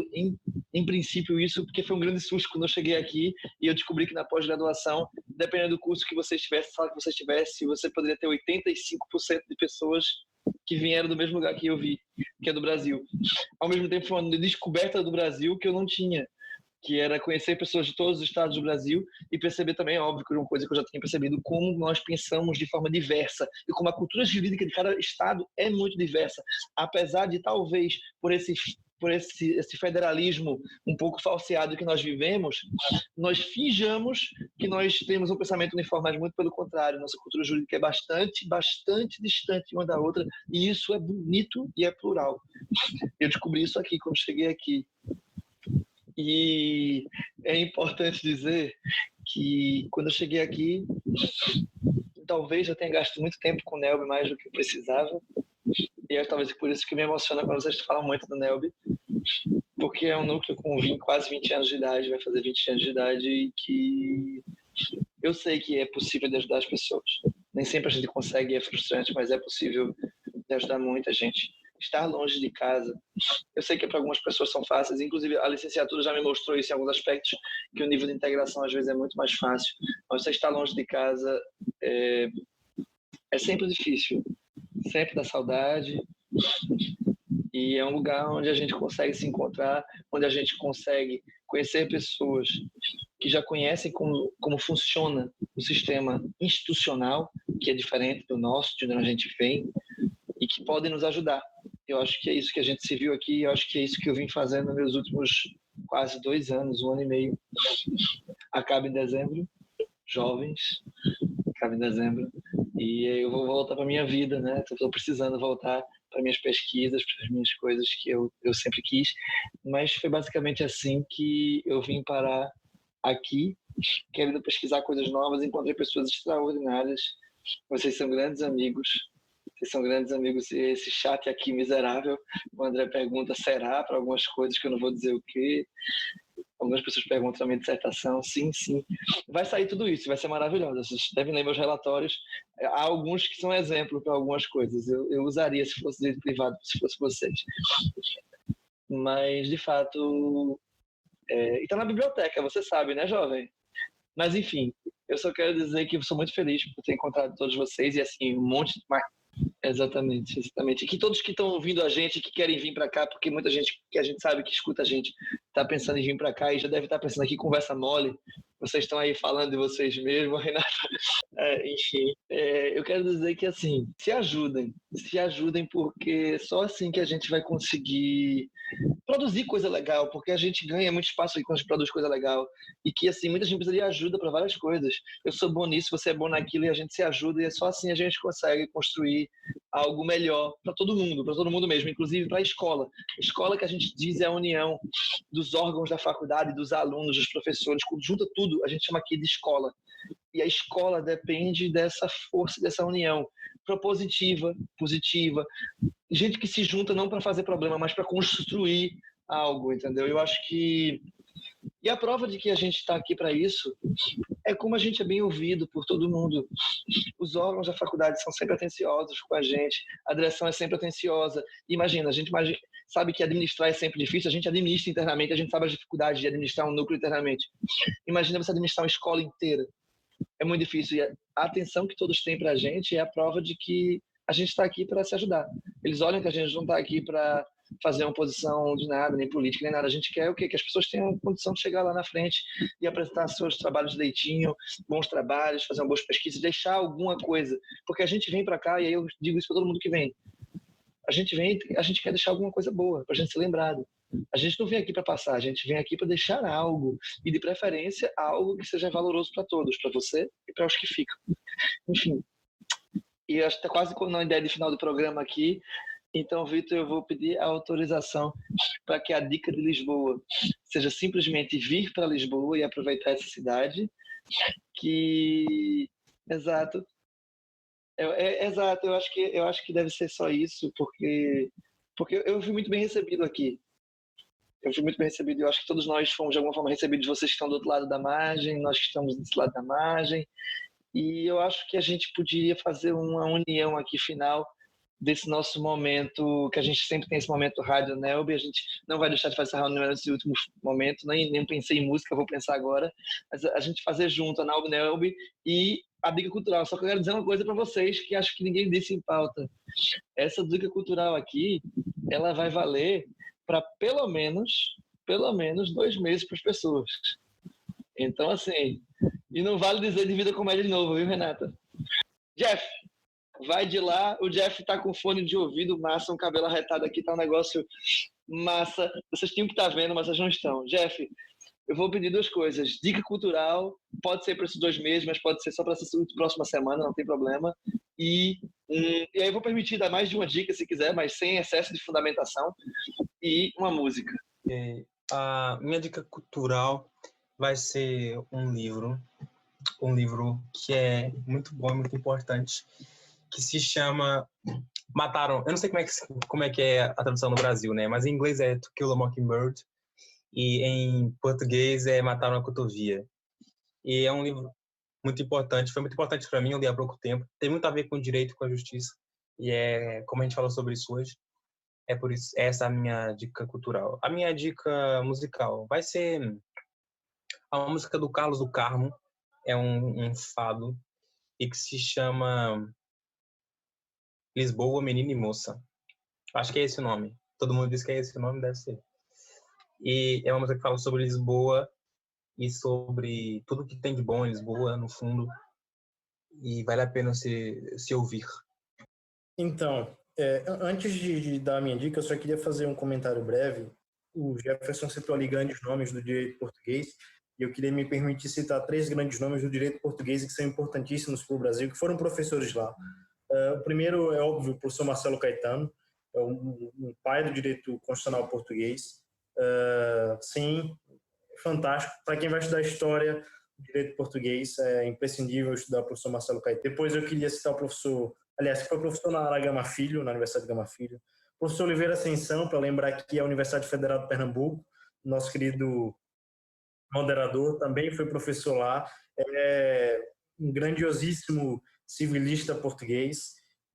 em princípio, isso, porque foi um grande susto quando eu cheguei aqui e eu descobri que na pós-graduação, dependendo do curso que você estivesse, sala que você estivesse, você poderia ter 85% de pessoas que vieram do mesmo lugar que eu vi, que é do Brasil. Ao mesmo tempo, foi uma descoberta do Brasil que eu não tinha, que era conhecer pessoas de todos os estados do Brasil e perceber também, óbvio, que era uma coisa que eu já tinha percebido, como nós pensamos de forma diversa e como a cultura jurídica de cada estado é muito diversa, apesar de talvez por esse federalismo um pouco falseado que nós vivemos, nós finjamos que nós temos um pensamento uniforme, mas muito pelo contrário, nossa cultura jurídica é bastante, bastante distante uma da outra, e isso é bonito e é plural. Eu descobri isso aqui quando cheguei aqui. E é importante dizer que quando eu cheguei aqui, talvez eu tenha gasto muito tempo com o NELB, mais do que eu precisava, e é talvez por isso que me emociona quando vocês falam muito do NELB, porque é um núcleo com quase 20 anos de idade, vai fazer 20 anos de idade, e que eu sei que é possível de ajudar as pessoas. Nem sempre a gente consegue, é frustrante, mas é possível de ajudar muita gente. Estar longe de casa, eu sei que para algumas pessoas são fáceis, inclusive a licenciatura já me mostrou isso em alguns aspectos, que o nível de integração às vezes é muito mais fácil, mas você estar longe de casa é sempre difícil, sempre dá saudade, e é um lugar onde a gente consegue se encontrar, onde a gente consegue conhecer pessoas que já conhecem como funciona o sistema institucional, que é diferente do nosso, de onde a gente vem, e que podem nos ajudar. Eu acho que é isso que a gente se viu aqui, eu acho que é isso que eu vim fazendo nos meus últimos quase 2 anos, 1 ano e meio. Acaba em dezembro, jovens, acaba em dezembro, e eu vou voltar para minha vida, né? Estou precisando voltar para minhas pesquisas, para as minhas coisas que eu sempre quis, mas foi basicamente assim que eu vim parar aqui, querendo pesquisar coisas novas, encontrei pessoas extraordinárias, vocês são grandes amigos, e esse chat aqui miserável, o André pergunta será para algumas coisas que eu não vou dizer o quê, algumas pessoas perguntam também dissertação, sim, vai sair tudo isso, vai ser maravilhoso, vocês devem ler meus relatórios, há alguns que são exemplo para algumas coisas, eu usaria se fosse direito privado, se fosse vocês, mas de fato, e está na biblioteca, você sabe, né, jovem? Mas enfim, eu só quero dizer que eu sou muito feliz por ter encontrado todos vocês e assim, um monte de... Exatamente. E que todos que estão ouvindo a gente, que querem vir para cá, porque muita gente que a gente sabe que escuta a gente está pensando em vir para cá e já deve estar pensando aqui, conversa mole, vocês estão aí falando de vocês mesmos, Renata, Enfim, eu quero dizer que, assim, se ajudem, porque só assim que a gente vai conseguir produzir coisa legal, porque a gente ganha muito espaço quando a gente produz coisa legal, e que, assim, muita gente precisa de ajuda para várias coisas. Eu sou bom nisso, você é bom naquilo, e a gente se ajuda, e é só assim a gente consegue construir algo melhor para todo mundo mesmo, inclusive para a escola. A escola que a gente diz é a união dos órgãos da faculdade, dos alunos, dos professores, junta tudo, a gente chama aqui de escola. E a escola depende dessa força, dessa união propositiva, positiva, gente que se junta não para fazer problema, mas para construir algo, entendeu? Eu acho que... E a prova de que a gente está aqui para isso é como a gente é bem ouvido por todo mundo. Os órgãos da faculdade são sempre atenciosos com a gente, a direção é sempre atenciosa. Imagina, a gente sabe que administrar é sempre difícil, a gente administra internamente, a gente sabe as dificuldades de administrar um núcleo internamente. Imagina você administrar uma escola inteira. É muito difícil, e a atenção que todos têm para a gente é a prova de que a gente está aqui para se ajudar. Eles olham que a gente não está aqui para fazer uma posição de nada, nem política, nem nada. A gente quer o quê? Que as pessoas tenham condição de chegar lá na frente e apresentar seus trabalhos direitinho, bons trabalhos, fazer uma boa pesquisa, deixar alguma coisa. Porque a gente vem para cá, e aí eu digo isso para todo mundo que vem. A gente quer deixar alguma coisa boa, para a gente ser lembrado. A gente não vem aqui para passar, a gente vem aqui para deixar algo, e de preferência algo que seja valoroso para todos, para você e para os que ficam. Enfim, e acho que está quase na ideia de final do programa aqui, então, Vitor, eu vou pedir a autorização para que a dica de Lisboa seja simplesmente vir para Lisboa e aproveitar essa cidade, que... Exato. Exato, eu acho que deve ser só isso, porque eu fui muito bem recebido aqui. Eu fui muito bem recebido, eu acho que todos nós fomos de alguma forma recebidos, vocês que estão do outro lado da margem, nós que estamos desse lado da margem, e eu acho que a gente poderia fazer uma união aqui final desse nosso momento, que a gente sempre tem esse momento Rádio Nelby, a gente não vai deixar de fazer essa reunião nesse último momento, nem pensei em música, vou pensar agora, mas a gente fazer junto a Nelby Nelby e a Dica Cultural. Só que eu quero dizer uma coisa para vocês que acho que ninguém disse em pauta. Essa Dica Cultural aqui, ela vai valer para pelo menos 2 meses para as pessoas. Então, assim, e não vale dizer de Vida Comédia de novo, viu, Renata? Jeff, vai de lá, o Jeff tá com fone de ouvido massa, um cabelo arretado aqui, tá um negócio massa. Vocês tinham que estar vendo, mas vocês não estão. Jeff, eu vou pedir 2 coisas. Dica cultural, pode ser para esses 2 meses, mas pode ser só para essa próxima semana, não tem problema. E aí eu vou permitir dar mais de uma dica se quiser, mas sem excesso de fundamentação. E uma música. A minha dica cultural vai ser um livro que é muito bom, muito importante, que se chama Mataram... Eu não sei como é que é a tradução no Brasil, né? Mas em inglês é To Kill a Mockingbird e em português é Mataram a Cotovia. E é um livro muito importante, foi muito importante para mim, eu li há pouco tempo. Tem muito a ver com o direito e com a justiça. E como a gente falou sobre isso hoje, é por isso, essa é a minha dica cultural. A minha dica musical vai ser a música do Carlos do Carmo, é um fado, e que se chama Lisboa, Menina e Moça. Acho que é esse o nome. Todo mundo diz que é esse o nome, deve ser. E é uma música que fala sobre Lisboa e sobre tudo que tem de bom em Lisboa, no fundo. E vale a pena se ouvir. Então, antes de dar a minha dica, eu só queria fazer um comentário breve. O Jefferson citou ali grandes nomes do direito português, e eu queria me permitir citar 3 grandes nomes do direito português que são importantíssimos para o Brasil, que foram professores lá. O primeiro é óbvio, o professor Marcelo Caetano, é um pai do direito constitucional português. Sim, fantástico. Para quem vai estudar história do direito português, é imprescindível estudar o professor Marcelo Caetano. Depois eu queria citar o professor, aliás, que foi professor na Gama Filho, na Universidade de Gama Filho. O professor Oliveira Ascensão, para lembrar que é a Universidade Federal de Pernambuco, nosso querido moderador, também foi professor lá. É um grandiosíssimo civilista português.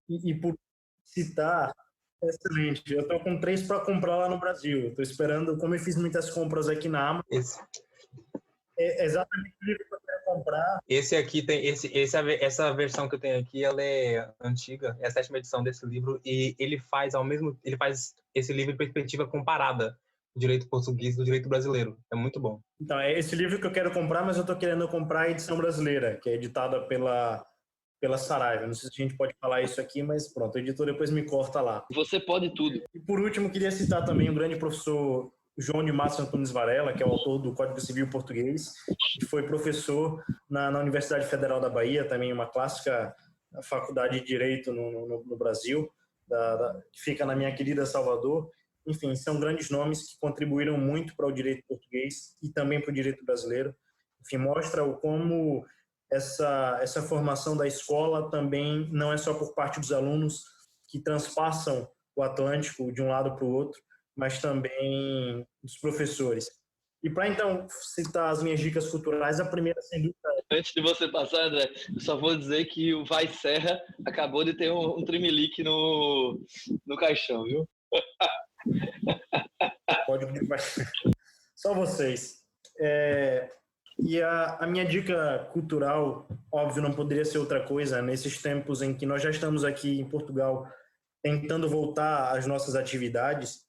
E por citar, excelente. Eu estou com 3 para comprar lá no Brasil. Estou esperando, como eu fiz muitas compras aqui na Amazon. É exatamente o livro que eu quero comprar. Esse aqui tem essa versão que eu tenho aqui, ela é antiga, é a 7ª edição desse livro, e ele faz esse livro em perspectiva comparada do direito português e do direito brasileiro. É muito bom. Então, é esse livro que eu quero comprar, mas eu estou querendo comprar a edição brasileira, que é editada pela pela Saraiva. Não sei se a gente pode falar isso aqui, mas pronto, o editor depois me corta lá. Você pode tudo. E por último, queria citar também o grande professor João de Matos Antunes Varela, que é o autor do Código Civil Português, que foi professor na Universidade Federal da Bahia, também uma clássica faculdade de Direito no Brasil, que fica na minha querida Salvador. Enfim, são grandes nomes que contribuíram muito para o direito português e também para o direito brasileiro. Enfim, mostra como essa formação da escola também não é só por parte dos alunos que transpassam o Atlântico de um lado para o outro, mas também dos professores. E para, então, citar as minhas dicas culturais, a primeira, sem dúvida... Antes de você passar, André, eu só vou dizer que o Vai Serra acabou de ter um tremelique no caixão, viu? Pode... Só vocês. E a minha dica cultural, óbvio, não poderia ser outra coisa, nesses tempos em que nós já estamos aqui em Portugal tentando voltar às nossas atividades,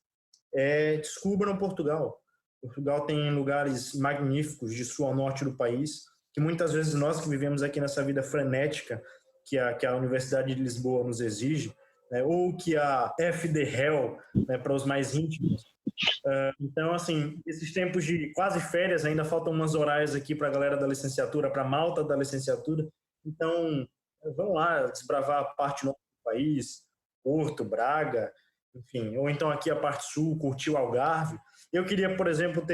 descubram Portugal. Portugal tem lugares magníficos de sul ao norte do país, que muitas vezes nós que vivemos aqui nessa vida frenética que a Universidade de Lisboa nos exige, né, ou que a FDHEL, né, para os mais íntimos. Então, assim, esses tempos de quase férias, ainda faltam umas horários aqui para a galera da licenciatura, para a malta da licenciatura. Então, vamos lá desbravar a parte norte do país, Porto, Braga, enfim, ou então aqui a parte sul, curtir o Algarve. Eu queria, por exemplo,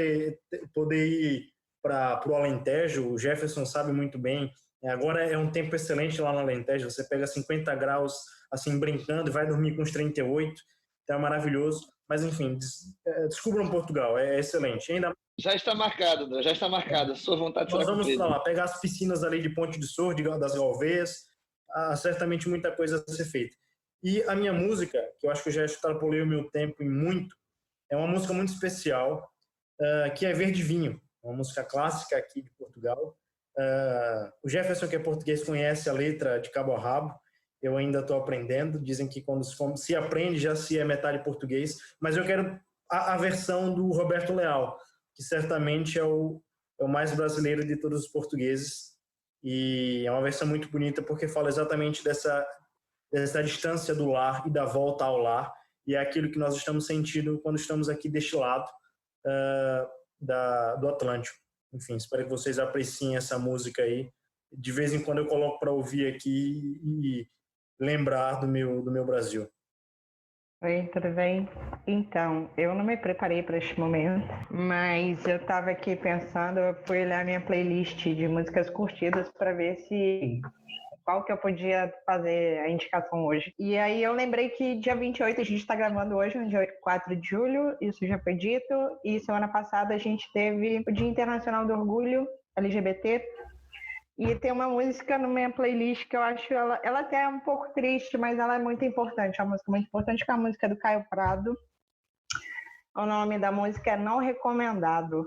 poder ir para o Alentejo. O Jefferson sabe muito bem. Agora é um tempo excelente lá no Alentejo. Você pega 50 graus, assim, brincando, e vai dormir com uns 38. Então é maravilhoso. Mas, enfim, descubram Portugal. É excelente. Já está marcado, André. Já está marcado. A sua vontade será cumprida. Nós vamos para lá, pegar as piscinas ali de Ponte de Sordo, das Galveias. Certamente muita coisa a ser feita. E a minha música, que eu acho que eu já extrapolei o meu tempo em muito, é uma música muito especial, que é Verde Vinho, uma música clássica aqui de Portugal. O Jefferson, que é português, conhece a letra de cabo a rabo. Eu ainda estou aprendendo. Dizem que quando se aprende, já se é metade português. Mas eu quero a versão do Roberto Leal, que certamente é o mais brasileiro de todos os portugueses. E é uma versão muito bonita, porque fala exatamente dessa distância do lar e da volta ao lar, e é aquilo que nós estamos sentindo quando estamos aqui deste lado do Atlântico. Enfim, espero que vocês apreciem essa música aí. De vez em quando eu coloco para ouvir aqui e lembrar do meu Brasil. Oi, tudo bem? Então, eu não me preparei para este momento, mas eu estava aqui pensando, eu fui olhar minha playlist de músicas curtidas para ver qual que eu podia fazer a indicação hoje. E aí eu lembrei que dia 28 a gente está gravando hoje, no dia 4 de julho, isso já foi dito, e semana passada a gente teve o Dia Internacional do Orgulho LGBT, e tem uma música na minha playlist que eu acho ela até é um pouco triste, mas ela é muito importante, é uma música muito importante, que é a música do Caio Prado. O nome da música é Não Recomendado.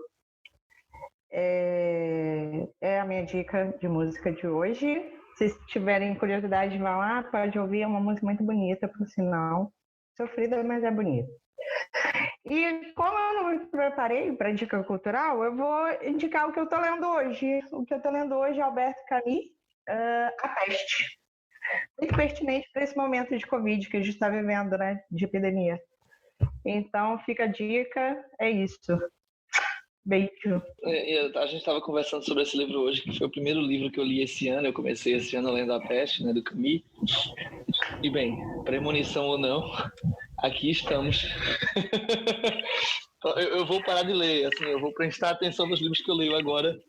É a minha dica de música de hoje. Se tiverem curiosidade, vão lá, pode ouvir, é uma música muito bonita, por sinal. Sofrida, mas é bonita. E como eu não me preparei para dica cultural, eu vou indicar o que eu estou lendo hoje. O que eu estou lendo hoje é Alberto Camus, A Peste. Muito pertinente para esse momento de Covid que a gente está vivendo, né? De epidemia. Então, fica a dica, é isso. Beijo. A gente estava conversando sobre esse livro hoje, que foi o primeiro livro que eu li esse ano. Eu comecei esse ano lendo A Peste, né, do Camus. E bem, premonição ou não, aqui estamos. Eu vou parar de ler, assim, eu vou prestar atenção nos livros que eu leio agora,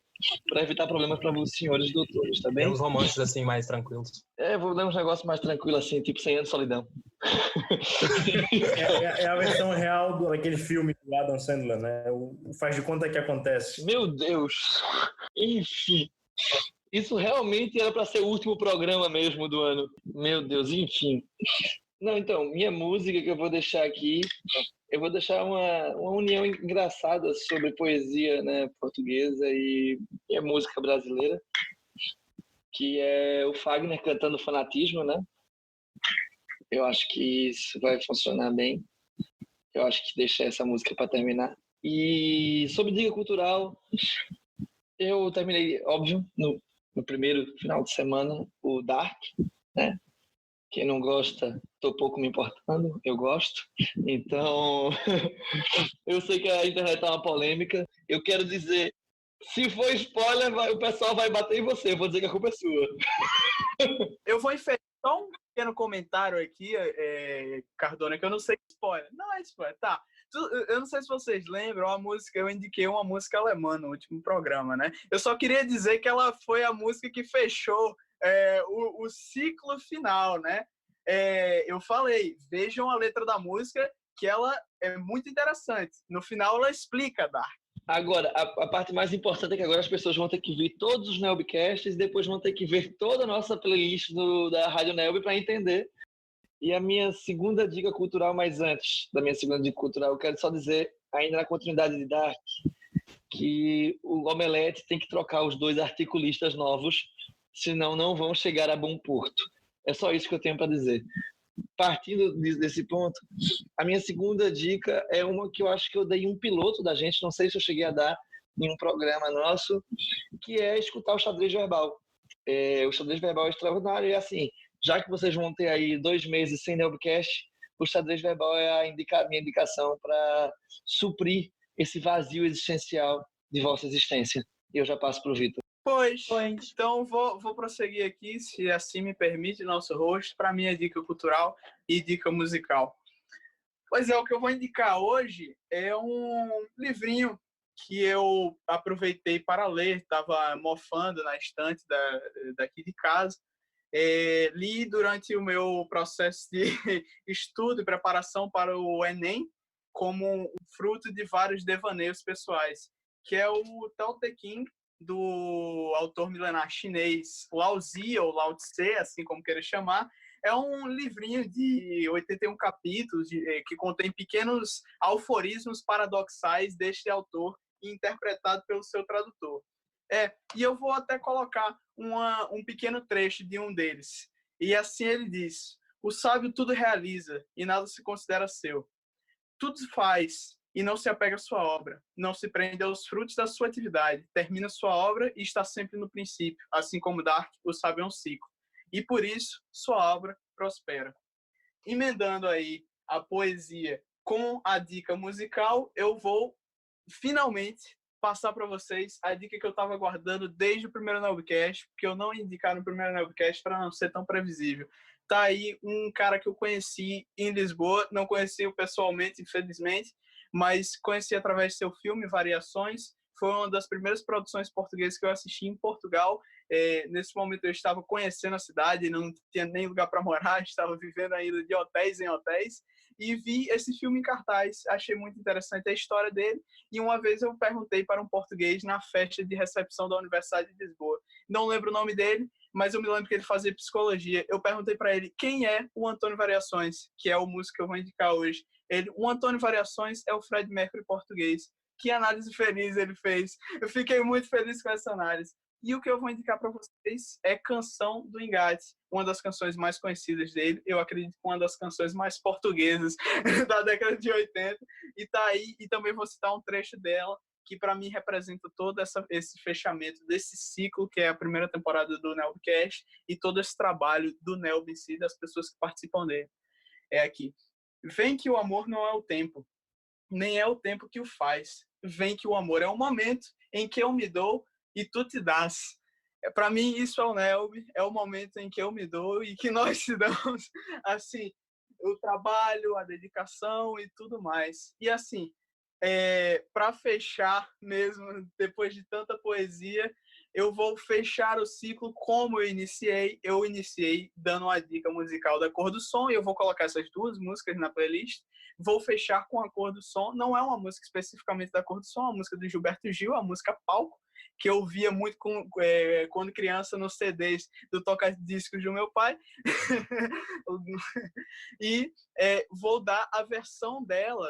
para evitar problemas para os senhores doutores, tá bem? Tem uns romances assim mais tranquilos. Vou dar uns negócios mais tranquilos, assim, tipo 100 anos de solidão. É a versão real daquele filme do Adam Sandler, né? O faz de conta que acontece. Meu Deus! Enfim. Isso realmente era para ser o último programa mesmo do ano. Meu Deus, enfim. Não, então, minha música que eu vou deixar aqui, eu vou deixar uma união engraçada sobre poesia, né, portuguesa e a música brasileira, que é o Fagner cantando Fanatismo, né? Eu acho que isso vai funcionar bem. Eu acho que deixa essa música para terminar. E sobre dica cultural, eu terminei, óbvio, no no primeiro final de semana, o Dark, né? Quem não gosta, tô pouco me importando, eu gosto. Então, eu sei que a internet tá uma polêmica. Eu quero dizer, se for spoiler, o pessoal vai bater em você. Eu vou dizer que a culpa é sua. Eu vou enferrar só um pequeno comentário aqui, Cardona, que eu não sei que spoiler. Não é spoiler, tá. Eu não sei se vocês lembram, eu indiquei uma música alemã no último programa, né? Eu só queria dizer que ela foi a música que fechou o ciclo final, né? Eu falei, vejam a letra da música, que ela é muito interessante. No final ela explica, Dark. Agora, a parte mais importante é que agora as pessoas vão ter que ver todos os Nelbcasts e depois vão ter que ver toda a nossa playlist da Rádio Nelb para entender. E a minha segunda dica cultural, mas antes da minha segunda dica cultural, eu quero só dizer, ainda na continuidade de Dark, que o Omelete tem que trocar os 2 articulistas novos, senão não vão chegar a bom porto. É só isso que eu tenho para dizer. Partindo desse ponto, a minha segunda dica é uma que eu acho que eu dei um piloto da gente, não sei se eu cheguei a dar em um programa nosso, que é escutar o xadrez verbal. O xadrez verbal é extraordinário e assim, já que vocês vão ter aí 2 meses sem Nelbcast, o xadrez verbal é minha indicação para suprir esse vazio existencial de vossa existência. E eu já passo para o Vitor. Pois, então vou prosseguir aqui, se assim me permite, nosso host, para minha dica cultural e dica musical. Pois é, o que eu vou indicar hoje é um livrinho que eu aproveitei para ler, estava mofando na estante daqui de casa. Li durante o meu processo de estudo e preparação para o Enem, como fruto de vários devaneios pessoais, que é o Tao Te Ching, do autor milenar chinês Lao Tzu, ou Lao Tse, assim como queira chamar. É um livrinho de 81 capítulos que contém pequenos aforismos paradoxais deste autor, interpretado pelo seu tradutor. E eu vou até colocar um pequeno trecho de um deles. E assim ele diz: o sábio tudo realiza e nada se considera seu. Tudo faz e não se apega à sua obra, não se prende aos frutos da sua atividade, termina sua obra e está sempre no princípio, assim como Dark, o sábio é um ciclo. E por isso, sua obra prospera. Emendando aí a poesia com a dica musical, eu vou finalmente passar para vocês a dica que eu estava guardando desde o primeiro Nelbcast, porque eu não indicar no primeiro Nelbcast para não ser tão previsível. Tá aí um cara que eu conheci em Lisboa, não conheci pessoalmente, infelizmente, mas conheci através do seu filme Variações. Foi uma das primeiras produções portuguesas que eu assisti em Portugal. Nesse momento eu estava conhecendo a cidade, não tinha nem lugar para morar, estava vivendo ainda de hotéis em hotéis, e vi esse filme em cartaz. Achei muito interessante a história dele, e uma vez eu perguntei para um português na festa de recepção da Universidade de Lisboa. Não lembro o nome dele, mas eu me lembro que ele fazia psicologia. Eu perguntei para ele quem é o Antônio Variações, que é o músico que eu vou indicar hoje. O Antônio Variações é o Fred Mercury português. Que análise feliz ele fez. Eu fiquei muito feliz com essa análise. E o que eu vou indicar para vocês é Canção do Engate, uma das canções mais conhecidas dele. Eu acredito que uma das canções mais portuguesas da década de 80. E tá aí, e também vou citar um trecho dela, que para mim representa todo esse fechamento desse ciclo, que é a primeira temporada do Nelbcast, e todo esse trabalho do Nelb em si, das pessoas que participam dele. É aqui. Vem que o amor não é o tempo, nem é o tempo que o faz. Vem que o amor é o momento em que eu me dou e tu te dás. Para mim, isso é o Nelb, é o momento em que eu me dou e que nós se damos, assim, o trabalho, a dedicação e tudo mais. E assim, para fechar mesmo, depois de tanta poesia, eu vou fechar o ciclo como eu iniciei. Eu iniciei dando uma dica musical da Cor do Som, e eu vou colocar essas 2 músicas na playlist. Vou fechar com a Cor do Som. Não é uma música especificamente da Cor do Som, é uma música do Gilberto Gil, a música Palco, que eu via muito quando criança nos CDs do toca-discos do meu pai. E vou dar a versão dela,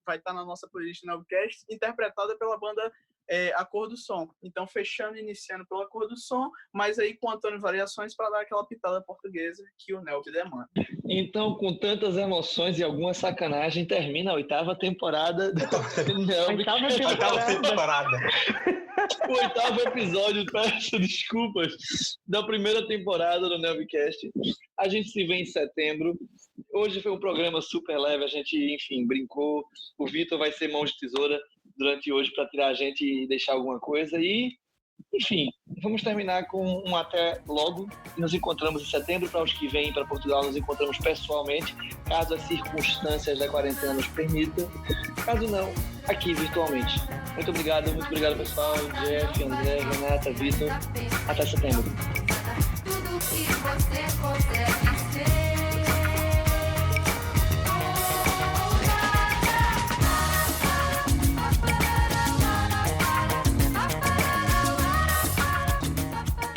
vai estar na nossa playlist no Nelbcast, interpretada pela banda A Cor do Som. Então, fechando e iniciando pela Cor do Som, mas aí com Antônio Variações para dar aquela pitada portuguesa que o Nelb demanda. Então, com tantas emoções e alguma sacanagem, termina a 8ª temporada do Nelb. Oitava temporada. O 8º episódio, peço desculpas, da primeira temporada do Nelvcast. A gente se vê em setembro. Hoje foi um programa super leve, a gente, enfim, brincou. O Vitor vai ser mão de tesoura durante hoje para tirar a gente e deixar alguma coisa. E, enfim, vamos terminar com um até logo. Nos encontramos em setembro. Para os que vêm para Portugal, nos encontramos pessoalmente, caso as circunstâncias da quarentena nos permitam. Caso não, aqui virtualmente. Muito obrigado pessoal. Jeff, André, Renata, Vitor. Até setembro. Tudo que você consegue ser.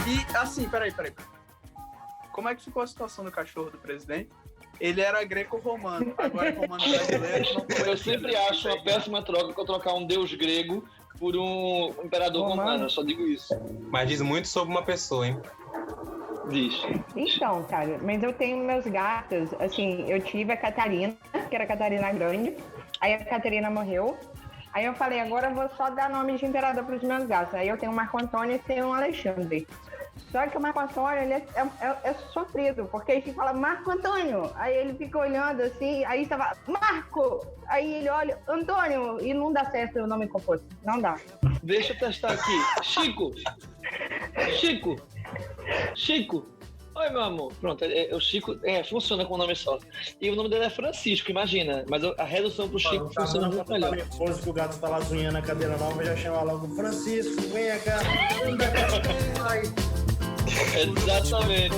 E assim, peraí. Como é que ficou a situação do cachorro do presidente? Ele era greco-romano, agora é romano brasileiro. Eu sempre acho uma péssima troca eu trocar um deus grego por um imperador romano, eu só digo isso. Mas diz muito sobre uma pessoa, hein? Diz. Então, cara, mas eu tenho meus gatos, assim, eu tive a Catarina, que era a Catarina Grande, aí a Catarina morreu, aí eu falei, agora eu vou só dar nome de imperador pros meus gatos, aí eu tenho o Marco Antônio e tenho o Alexandre. Só que o Marco Antônio, ele é sofrido, porque ele fala, Marco Antônio, aí ele fica olhando assim, aí você fala, Marco, aí ele olha, Antônio, e não dá certo o nome composto, não dá. Deixa eu testar aqui. Chico. Oi, meu amor. Pronto, o Chico funciona com o nome só. E o nome dele é Francisco, imagina. Mas a redução pro Chico funciona muito melhor. Depois que o gato tá lá zunhando na cadeira nova, já chama logo Francisco, vem cá. Exatamente.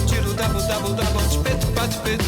Tiro da bunda, bate peito, bate peito,